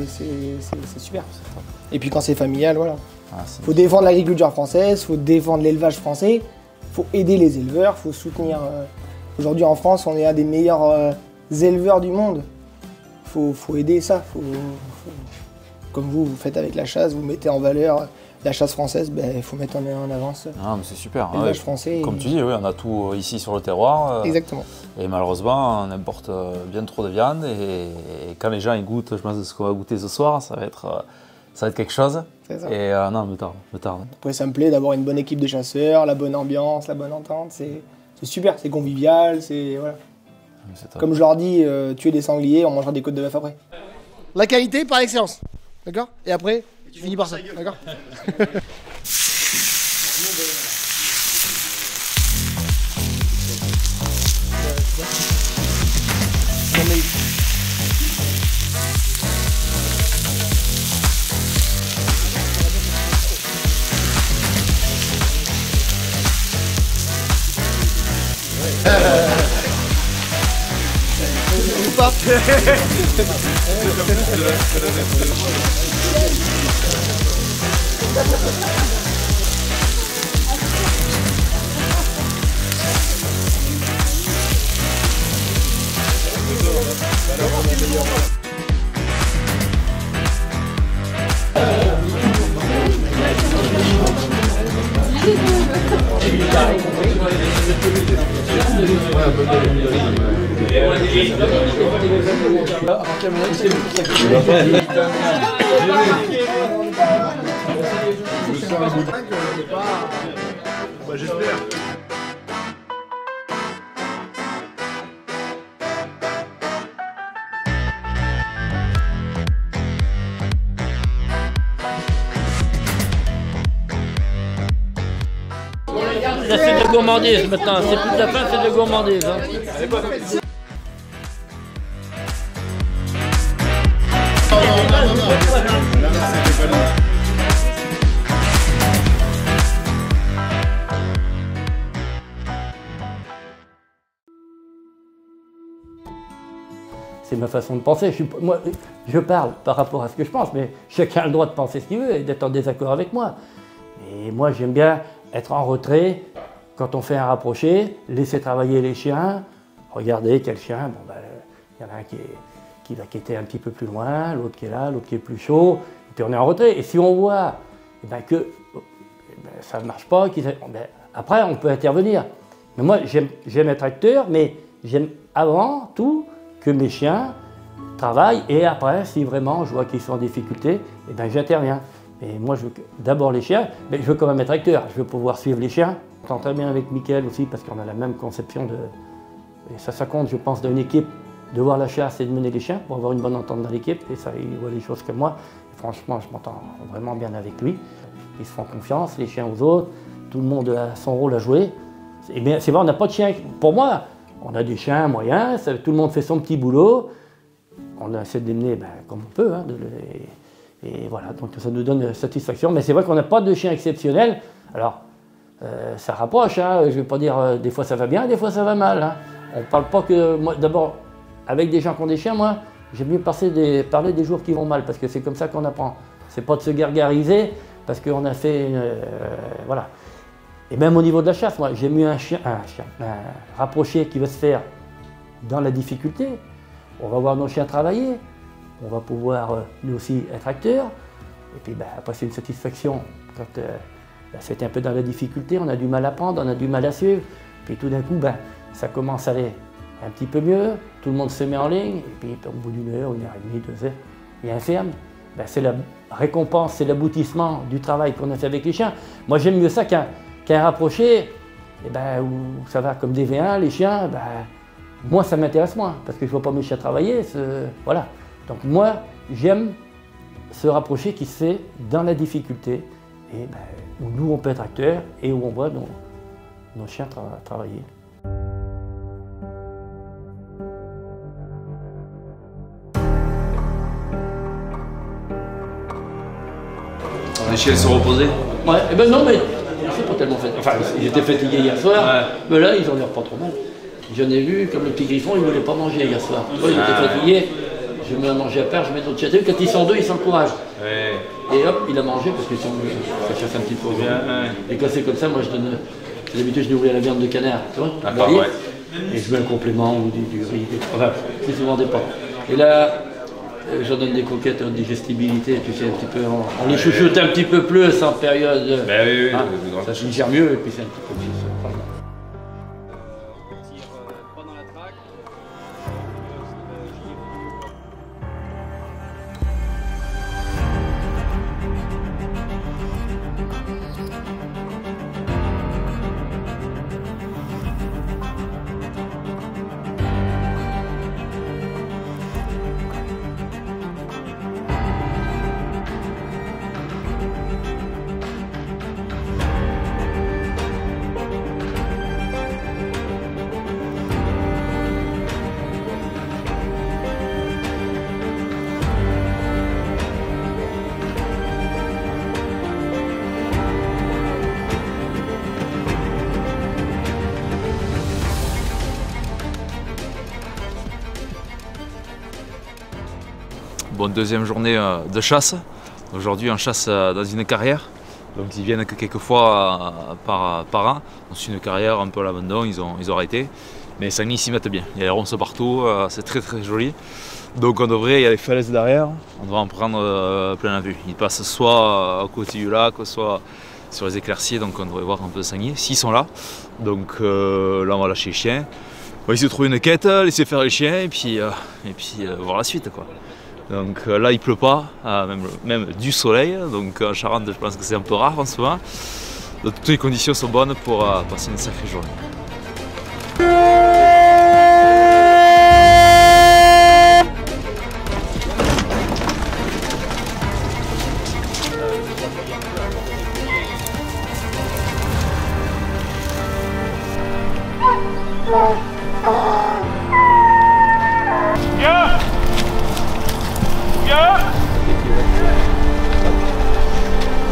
super. Et puis quand c'est familial, voilà. Faut défendre l'agriculture française, faut défendre l'élevage français, faut aider les éleveurs, faut soutenir. Aujourd'hui en France, on est un des meilleurs éleveurs du monde. Faut aider ça. Comme vous faites avec la chasse, vous mettez en valeur la chasse française, il faut mettre en avance.
Ah, mais c'est super.
L'élevage français.
Comme tu dis, oui, on a tout ici sur le terroir.
Exactement.
Et malheureusement, on importe bien trop de viande. Et quand les gens ils goûtent, je pense que ce qu'on va goûter ce soir, ça va être quelque chose.
C'est ça.
Et non, me tarde.
Après, ça me plaît d'avoir une bonne équipe de chasseurs, la bonne ambiance, la bonne entente. C'est super, c'est convivial, c'est voilà. Comme je leur dis, tuer des sangliers, on mangera des côtes de bœuf après. La qualité par excellence, d'accord? Et après, tu finis par ça, d'accord?
pas?
J'espère.
Là c'est de la gourmandise maintenant, c'est plus de la faim, c'est de la gourmandise. Hein.
C'est ma façon de penser. Moi, je parle par rapport à ce que je pense, mais chacun a le droit de penser ce qu'il veut et d'être en désaccord avec moi. Et moi, j'aime bien être en retrait quand on fait un rapproché, laisser travailler les chiens, regarder quel chien, bon ben, y en a un qui va quitter un petit peu plus loin, l'autre qui est là, l'autre qui est plus chaud, et puis on est en retrait. Et si on voit que ça ne marche pas, après on peut intervenir. Mais moi j'aime être acteur, mais j'aime avant tout que mes chiens travaillent, et après, si vraiment je vois qu'ils sont en difficulté, j'interviens. Et moi, je veux d'abord les chiens, mais je veux quand même être acteur, je veux pouvoir suivre les chiens. Je m'entends très bien avec Mickaël aussi, parce qu'on a la même conception de... Et ça compte, je pense, d'une équipe, de voir la chasse et de mener les chiens, pour avoir une bonne entente dans l'équipe, et ça, il voit les choses comme moi. Et franchement, je m'entends vraiment bien avec lui. Ils se font confiance, les chiens aux autres, tout le monde a son rôle à jouer. Et bien, c'est vrai, on n'a pas de chiens. Pour moi, on a des chiens moyens, tout le monde fait son petit boulot. On essaie de les mener comme on peut, hein, et voilà, donc ça nous donne satisfaction. Mais c'est vrai qu'on n'a pas de chien exceptionnel. Alors, ça rapproche, hein, je ne vais pas dire des fois ça va bien, des fois ça va mal. Hein. On ne parle pas que... Moi, d'abord, avec des gens qui ont des chiens, moi, j'aime mieux parler des jours qui vont mal, parce que c'est comme ça qu'on apprend. C'est pas de se gargariser, parce qu'on a fait... voilà. Et même au niveau de la chasse, moi, j'aime mieux un rapproché qui va se faire dans la difficulté. On va voir nos chiens travailler, on va pouvoir nous aussi être acteurs. Et puis après c'est une satisfaction quand c'est un peu dans la difficulté, on a du mal à prendre, on a du mal à suivre. Puis tout d'un coup, ça commence à aller un petit peu mieux, tout le monde se met en ligne, et puis au bout d'une heure et demie, 2 heures, il y a un ferme. C'est la récompense, c'est l'aboutissement du travail qu'on a fait avec les chiens. Moi j'aime mieux ça qu'un rapproché, où ça va comme des V1, les chiens, moi ça m'intéresse moins, parce que je ne vois pas mes chiens travailler, voilà. Donc moi, j'aime se rapprocher qui se fait dans la difficulté, et où nous on peut être acteurs, et où on voit nos chiens travailler.
Les chiens se reposer?
Ouais, non mais c'est pas tellement fatigué. Enfin, ils étaient fatigués hier soir, mais là ils ont l'air pas trop mal. J'en ai vu, comme le petit griffon, il ne voulait pas manger hier soir. Ils étaient fatigués, je mets à manger à part, je mets d'autres chats. Quand ils sont deux, ils s'encouragent. Ouais. Et hop, il a mangé parce que ça chasse un petit peu. Et quand c'est comme ça, moi je donne. D'habitude, je nourris à la viande de canard, tu vois. D'accord, ouais. Et je mets un complément ou du riz. Enfin, plus souvent des pâtes. Et là, j'en donne des coquettes en digestibilité, tu sais, un petit peu. On les chouchoute un petit peu plus en période.
Oui,
ça se digère mieux et puis c'est un petit peu plus.
Bon, deuxième journée de chasse. Aujourd'hui on chasse dans une carrière. Donc ils viennent que quelques fois par an. C'est une carrière un peu à l'abandon, ils ont arrêté. Mais les sangliers s'y mettent bien. Il y a les ronces partout, c'est très joli. Donc on devrait, il y a les falaises derrière, on devrait en prendre plein la vue. Ils passent soit à côté du lac, soit sur les éclaircies, donc on devrait voir un peu de sangliers, s'ils sont là. Donc là on va lâcher les chiens. On va essayer de trouver une quête, laisser faire les chiens et puis voir la suite, quoi. Donc là il pleut pas, même du soleil, donc en Charente je pense que c'est un peu rare en ce moment. Donc toutes les conditions sont bonnes pour passer une sacrée journée.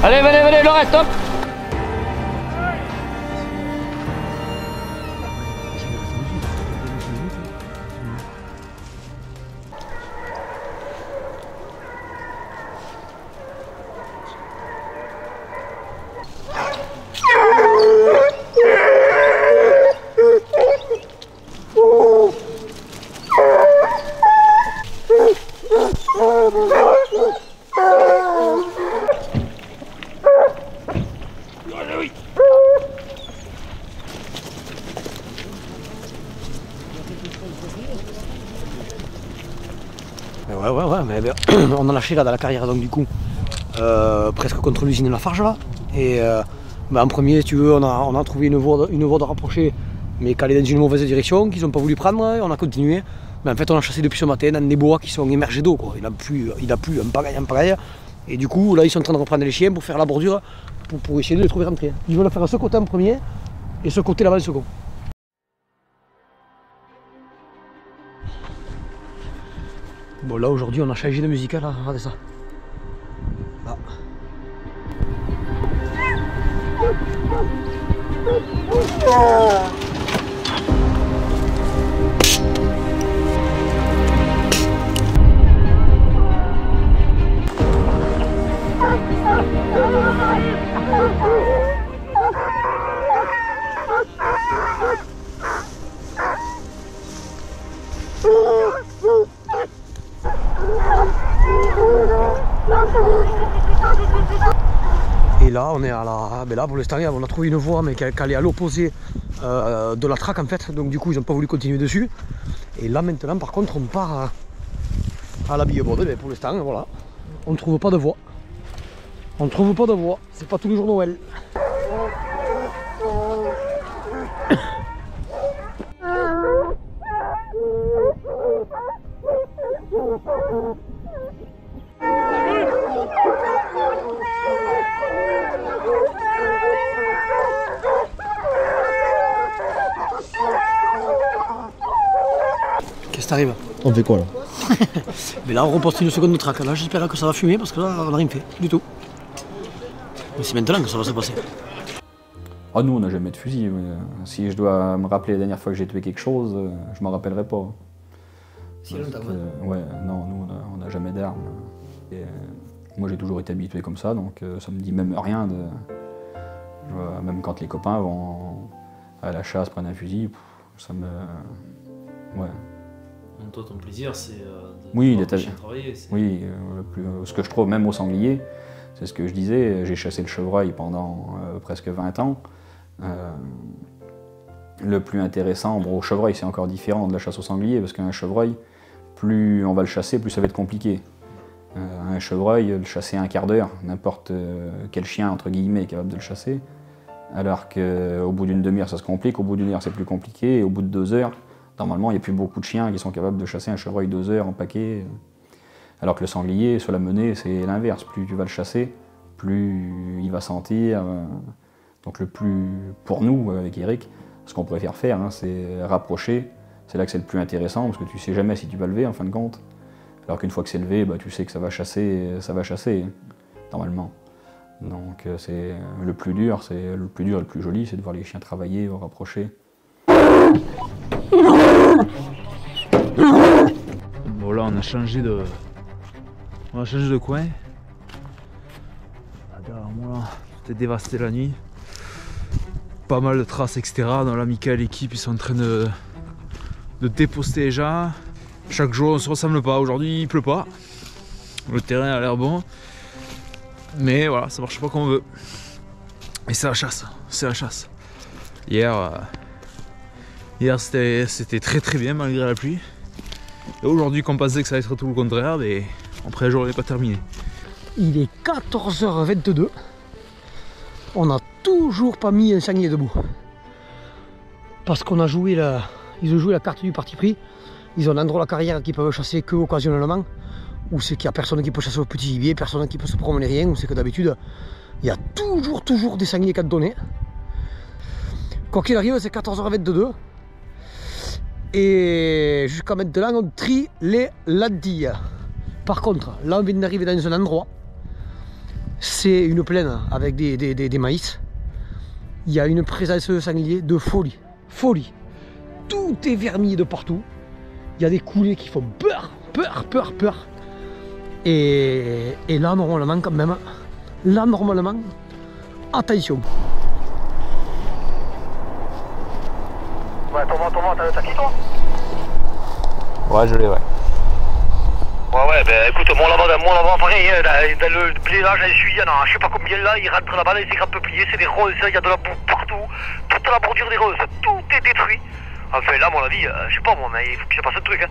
Allez, venez, Laurent, stop.
Ouais, mais on a lâché là dans la carrière, donc du coup, presque contre l'usine de Lafarge là. Et en premier, si tu veux, on a trouvé une voie de rapprocher, mais qu'elle est dans une mauvaise direction, qu'ils n'ont pas voulu prendre, on a continué. Mais en fait, on a chassé depuis ce matin dans des bois qui sont immergés d'eau, quoi. Il a plu en pagaille. Et du coup, là, ils sont en train de reprendre les chiens pour faire la bordure, pour essayer de les trouver rentrés. Ils veulent faire ce côté en premier, et ce côté là-bas en second. Bon là aujourd'hui on a changé de musique là, regardez ça. Là. Et là on est à la... Ben là pour l'instant on a trouvé une voie mais qu'elle est à l'opposé de la traque en fait, donc du coup ils n'ont pas voulu continuer dessus. Et là maintenant par contre on part à la bille-borde, mais pour l'instant voilà, on ne trouve pas de voie. On ne trouve pas de voie, c'est pas tous les jours Noël. Qu'est-ce qui t'arrive?
On fait quoi là?
Mais là on reposte une seconde de traque, là j'espère que ça va fumer parce que là on n'a rien fait du tout. Mais c'est maintenant que ça va se passer.
Ah nous on n'a jamais de fusil, si je dois me rappeler la dernière fois que j'ai tué quelque chose, je m'en rappellerai pas.
Si
ouais, non, nous on n'a jamais d'armes. Moi j'ai toujours été habitué comme ça, donc ça me dit même rien de... Même quand les copains vont à la chasse, prennent un fusil, ça me... Ouais.
Toi ton plaisir c'est de
oui,
voir les chiens travailler.
Oui, ce que je trouve même au sanglier, c'est ce que je disais, j'ai chassé le chevreuil pendant presque 20 ans. Le plus intéressant, bon au chevreuil c'est encore différent de la chasse au sanglier, parce qu'un chevreuil, plus on va le chasser, plus ça va être compliqué. Un chevreuil, le chasser un quart d'heure, n'importe quel chien entre guillemets est capable de le chasser, alors qu'au bout d'une demi-heure ça se complique, au bout d'une heure c'est plus compliqué, et au bout de 2 heures, normalement il n'y a plus beaucoup de chiens qui sont capables de chasser un chevreuil 2 heures en paquet. Alors que le sanglier, sur la menée, c'est l'inverse, plus tu vas le chasser, plus il va sentir. Donc le plus, pour nous avec Eric, ce qu'on préfère faire, hein, c'est rapprocher, c'est là que c'est le plus intéressant, parce que tu sais jamais si tu vas lever en fin de compte. Alors qu'une fois que c'est levé, bah, tu sais que ça va chasser, normalement. Donc c'est le plus dur et le plus joli, c'est de voir les chiens travailler, rapprocher.
Bon là on a changé de On a changé de coin. Derrière moi là, tout est dévasté la nuit. Pas mal de traces, etc. Dans la Mika et l'équipe, ils sont en train de déposter les gens. Chaque jour on se ressemble pas. Aujourd'hui il pleut pas. Le terrain a l'air bon. Mais voilà, ça marche pas comme on veut. Et c'est la chasse, c'est la chasse. Hier c'était très bien malgré la pluie. Et aujourd'hui qu'on pensait que ça allait être tout le contraire, mais après la journée n'est pas terminée.
Il est 14h22. On n'a toujours pas mis un sanglier debout. Parce qu'on a joué ils ont joué la carte du parti pris. Ils ont un endroit de la carrière qui peuvent chasser que occasionnellement. Ou c'est qu'il n'y a personne qui peut chasser au petit gibier, personne qui peut se promener rien. Ou c'est que d'habitude, il y a toujours des sangliers qu'à donner. Quoi qu'il arrive, c'est 14h22. Et jusqu'à maintenant, on trie les ladilles. Par contre, là, on vient d'arriver dans un endroit. C'est une plaine avec des maïs. Il y a une présence de sangliers de folie. Folie. Tout est vermillé de partout. Il y a des coulées qui font peur. Et là, normalement, quand même, attention.
Ouais, Thomas, t'as qui toi?
Ouais, je l'ai, ouais.
Ouais, ben écoute, moi là-bas, pareil, dans le blé là, j'en suis, il y en a je sais pas combien là, ils rentrent là-bas, c'est grave peuplier, c'est des roses, il y a de la boue partout, toute la bordure des roses, tout est détruit. Enfin là, à mon avis, je sais pas moi, mais il faut qu'il se passe un truc, hein.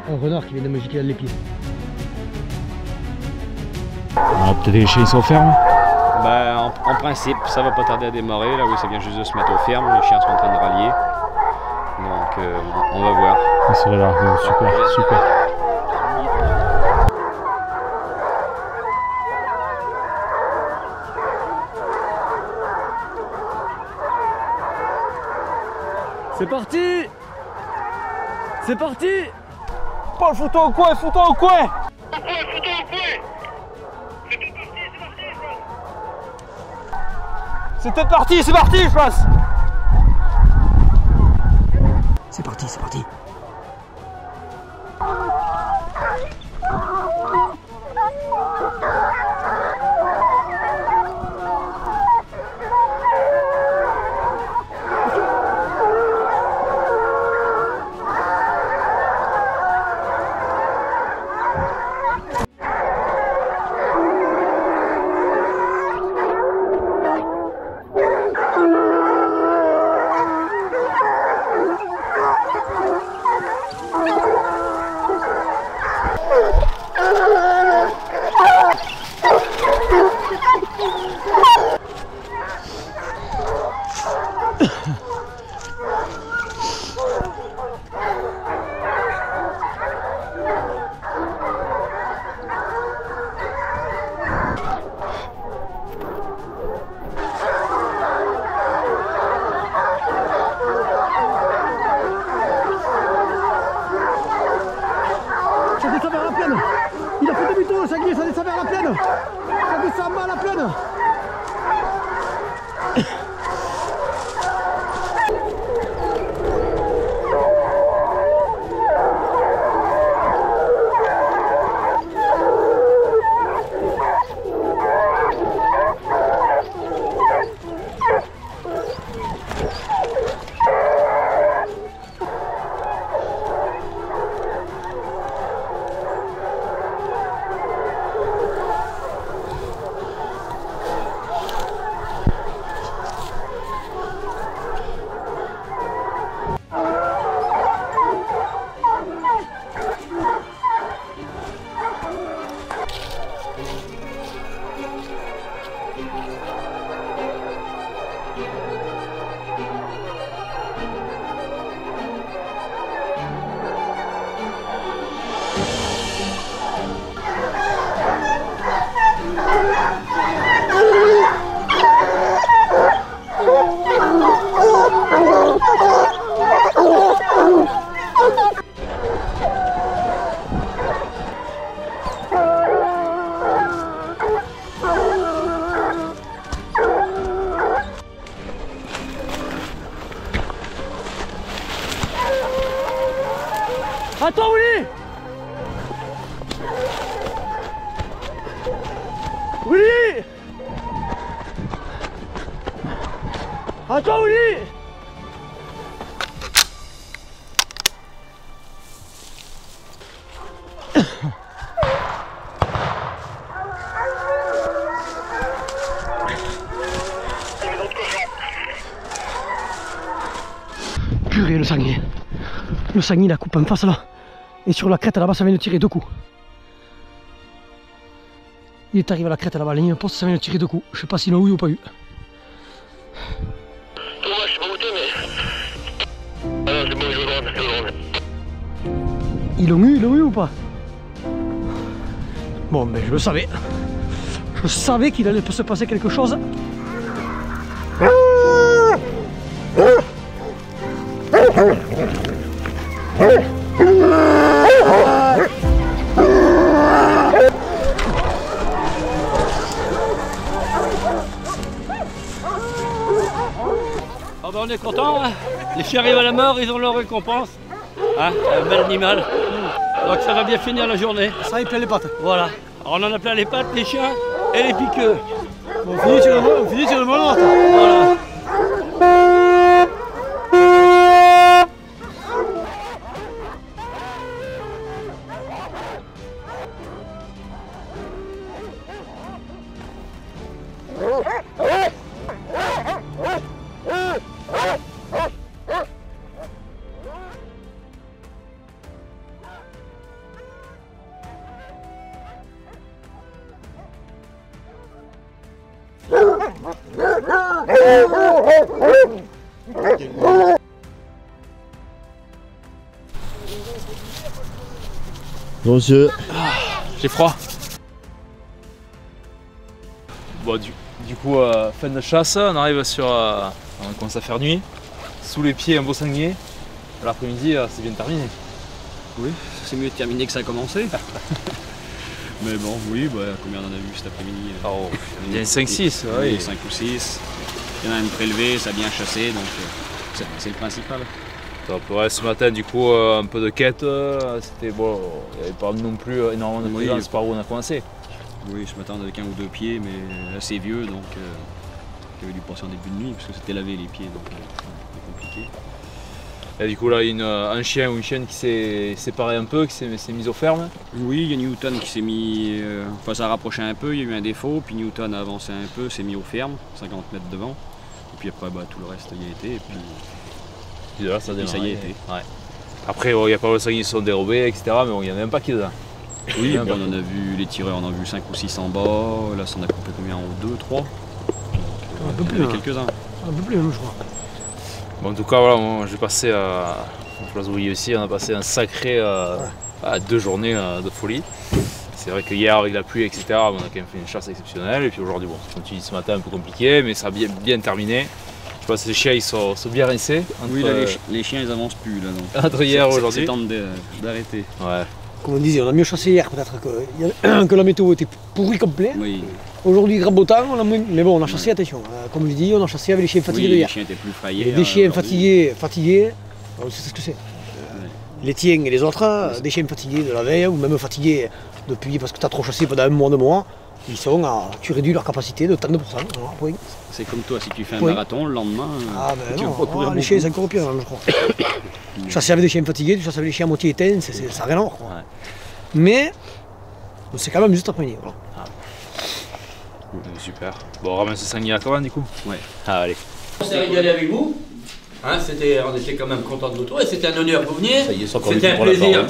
Un renard qui vient de me jeter dans les pieds.
Ah, peut-être les chiens ils sont fermes.
Bah, en principe, ça va pas tarder à démarrer. Là, oui, ça vient juste de se mettre aux fermes. Les chiens sont en train de rallier. Donc, on va voir.
Ça serait là, super.
C'est parti! C'est parti! Paul, fous-toi au coin, fous-toi au coin! C'était parti, c'est parti, je pense!
C'est parti, c'est parti. Ça descend vers la plaine. Il a fait demi-tour le sanglier, ça descend vers la plaine. Ça descend mal à la plaine. Attends, Willy! Willy! Attends, Willy! Purée, le sanglier. Le sanglier, la coupe en face là. Et sur la crête là-bas, ça vient de tirer 2 coups. Il est arrivé à la crête là-bas, la ligne poste, ça vient de tirer 2 coups. Je sais pas s'il a eu ou pas eu.
Ouais, je sais pas où t'es, mais. Ah non, c'est bon, je le drone.
Ils l'ont eu ou pas? Bon, ben je le savais. Je savais qu'il allait se passer quelque chose.
Oh ben on est content, hein. Les chiens arrivent à la mort, ils ont leur récompense. Hein, un bel animal. Donc ça va bien finir la journée.
Ça y est, plein les pattes.
Voilà. Alors on en a plein les pattes, les chiens et les piqueux.
On finit sur le moment.
Voilà.
Bon, monsieur.
J'ai froid. Bon, du coup, fin de chasse, on arrive sur. On commence à faire nuit. Sous les pieds, un beau sanglier. L'après-midi, c'est bien terminé.
Oui, c'est mieux de terminer que ça a commencé. Mais bon, oui, bah, combien on en a vu cet après-midi?
Il y en a 5-6, oui.
5 ou 6. Il y en a une prélevée, ça a bien chassé, donc c'est le principal.
Top. Ouais, ce matin, du coup, un peu de quête. C'était bon, il n'y avait pas non plus énormément de présence par où on a commencé.
Oui, ce matin, on avait qu'un ou 2 pieds, mais assez vieux, donc il y avait dû passer en début de nuit, parce que c'était lavé les pieds, donc c'était compliqué.
Et du coup, là, il y a un chien ou une chienne qui s'est séparé un peu, qui s'est mis au ferme.
Oui, il y a Newton qui s'est mis. Enfin, ça a rapproché un peu, il y a eu un défaut, puis Newton a avancé un peu, s'est mis au ferme, 50 mètres devant. Et puis après, bah, tout le reste y a été, et puis
là,
ça y a été.
Ouais. Après, il y a pas le sanglier qui se sont dérobés, etc., mais bon, il n'y en a même pas qui est dedans.
Oui, on en a vu, les tireurs, on en a vu 5 ou 6 en bas, là, ça en a coupé combien? 2, 3
Un peu plus,
quelques-uns.
Un peu plus, je crois.
Bon, en tout cas, voilà, moi, j'ai passé, je pense vous aussi, on a passé un sacré 2 journées de folie. C'est vrai que hier, avec la pluie, etc., on a quand même fait une chasse exceptionnelle. Et puis aujourd'hui, bon, comme tu dis, ce matin, un peu compliqué, mais ça a bien terminé. Je pense que les chiens, ils sont bien rincés.
Oui, là, les chiens, ils avancent plus, là. Donc.
Entre hier et aujourd'hui.
C'est temps d'arrêter.
Ouais.
Comme on disait, on a mieux chassé hier, peut-être que la météo était pourrie complet.
Oui.
Aujourd'hui, grand beau temps, mais bon, on a chassé, attention. Comme je dis, on a chassé avec les chiens fatigués de hier.
Les chiens étaient plus faillés.
Des chiens fatigués, on sait ce que c'est. Les tiens et les autres, des chiens fatigués de la veille, ou même fatigués depuis parce que tu as trop chassé pendant un mois, 2 mois, tu réduis leur capacité de 30%. Voilà,
c'est comme toi, si tu fais un marathon, le lendemain,
tu
vas pas courir
les chiens, c'est encore pire, je crois. Chasser avec des chiens fatigués, tu chasses avec des chiens à moitié éteints, ça n'a rien à voir. Ouais. Mais c'est quand même juste après-midi. Voilà.
Super. Bon, on ramène ce sanglier à toi, du coup.
Ouais.
Ah, allez.
On s'est régalé avec vous. Hein, on était quand même contents de vous retrouver. C'était un honneur que vous veniez. C'était un plaisir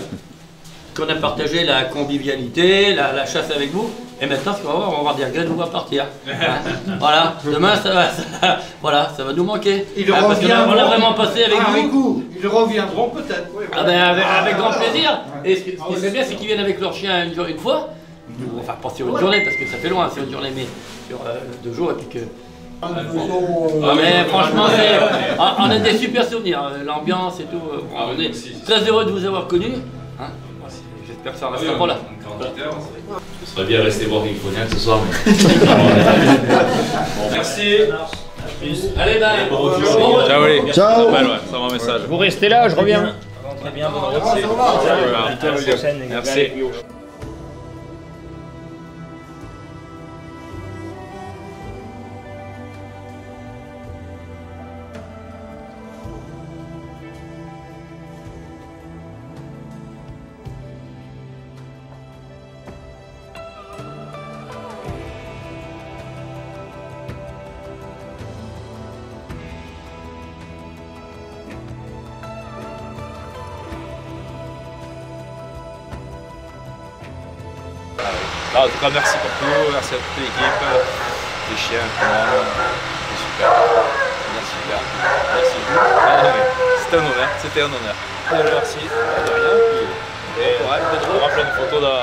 qu'on a partagé la convivialité, la chasse avec vous. Et maintenant, ce qu'on va voir, on va avoir des regrets de vous voir partir. Hein. Voilà, demain, ça va nous manquer.
Ils
parce qu'on a vraiment passé avec vous.
Ils reviendront peut-être. Oui,
ah ben, avec grand plaisir. Et ce qui serait bien, c'est qu'ils viennent avec leur chien une fois. Enfin, pas sur une journée, parce que ça fait loin, sur une journée, mais sur 2 jours, et puis que... mais franchement, on a des super souvenirs, l'ambiance et tout. On est très heureux de vous avoir connus. Hein, j'espère que ça restera pas là.
Ce serait bien rester voir avec Cognac ce soir.
Merci.
Allez,
ciao, allez.
Ciao.
Ça va un message.
Vous restez là, je reviens.
très bien, bonne route. Merci. En tout cas, merci pour tout, merci à toute l'équipe, les chiens, c'est super. Merci. C'était un honneur, c'était un honneur. Merci, de rien. Et on va prendre plein de photos là.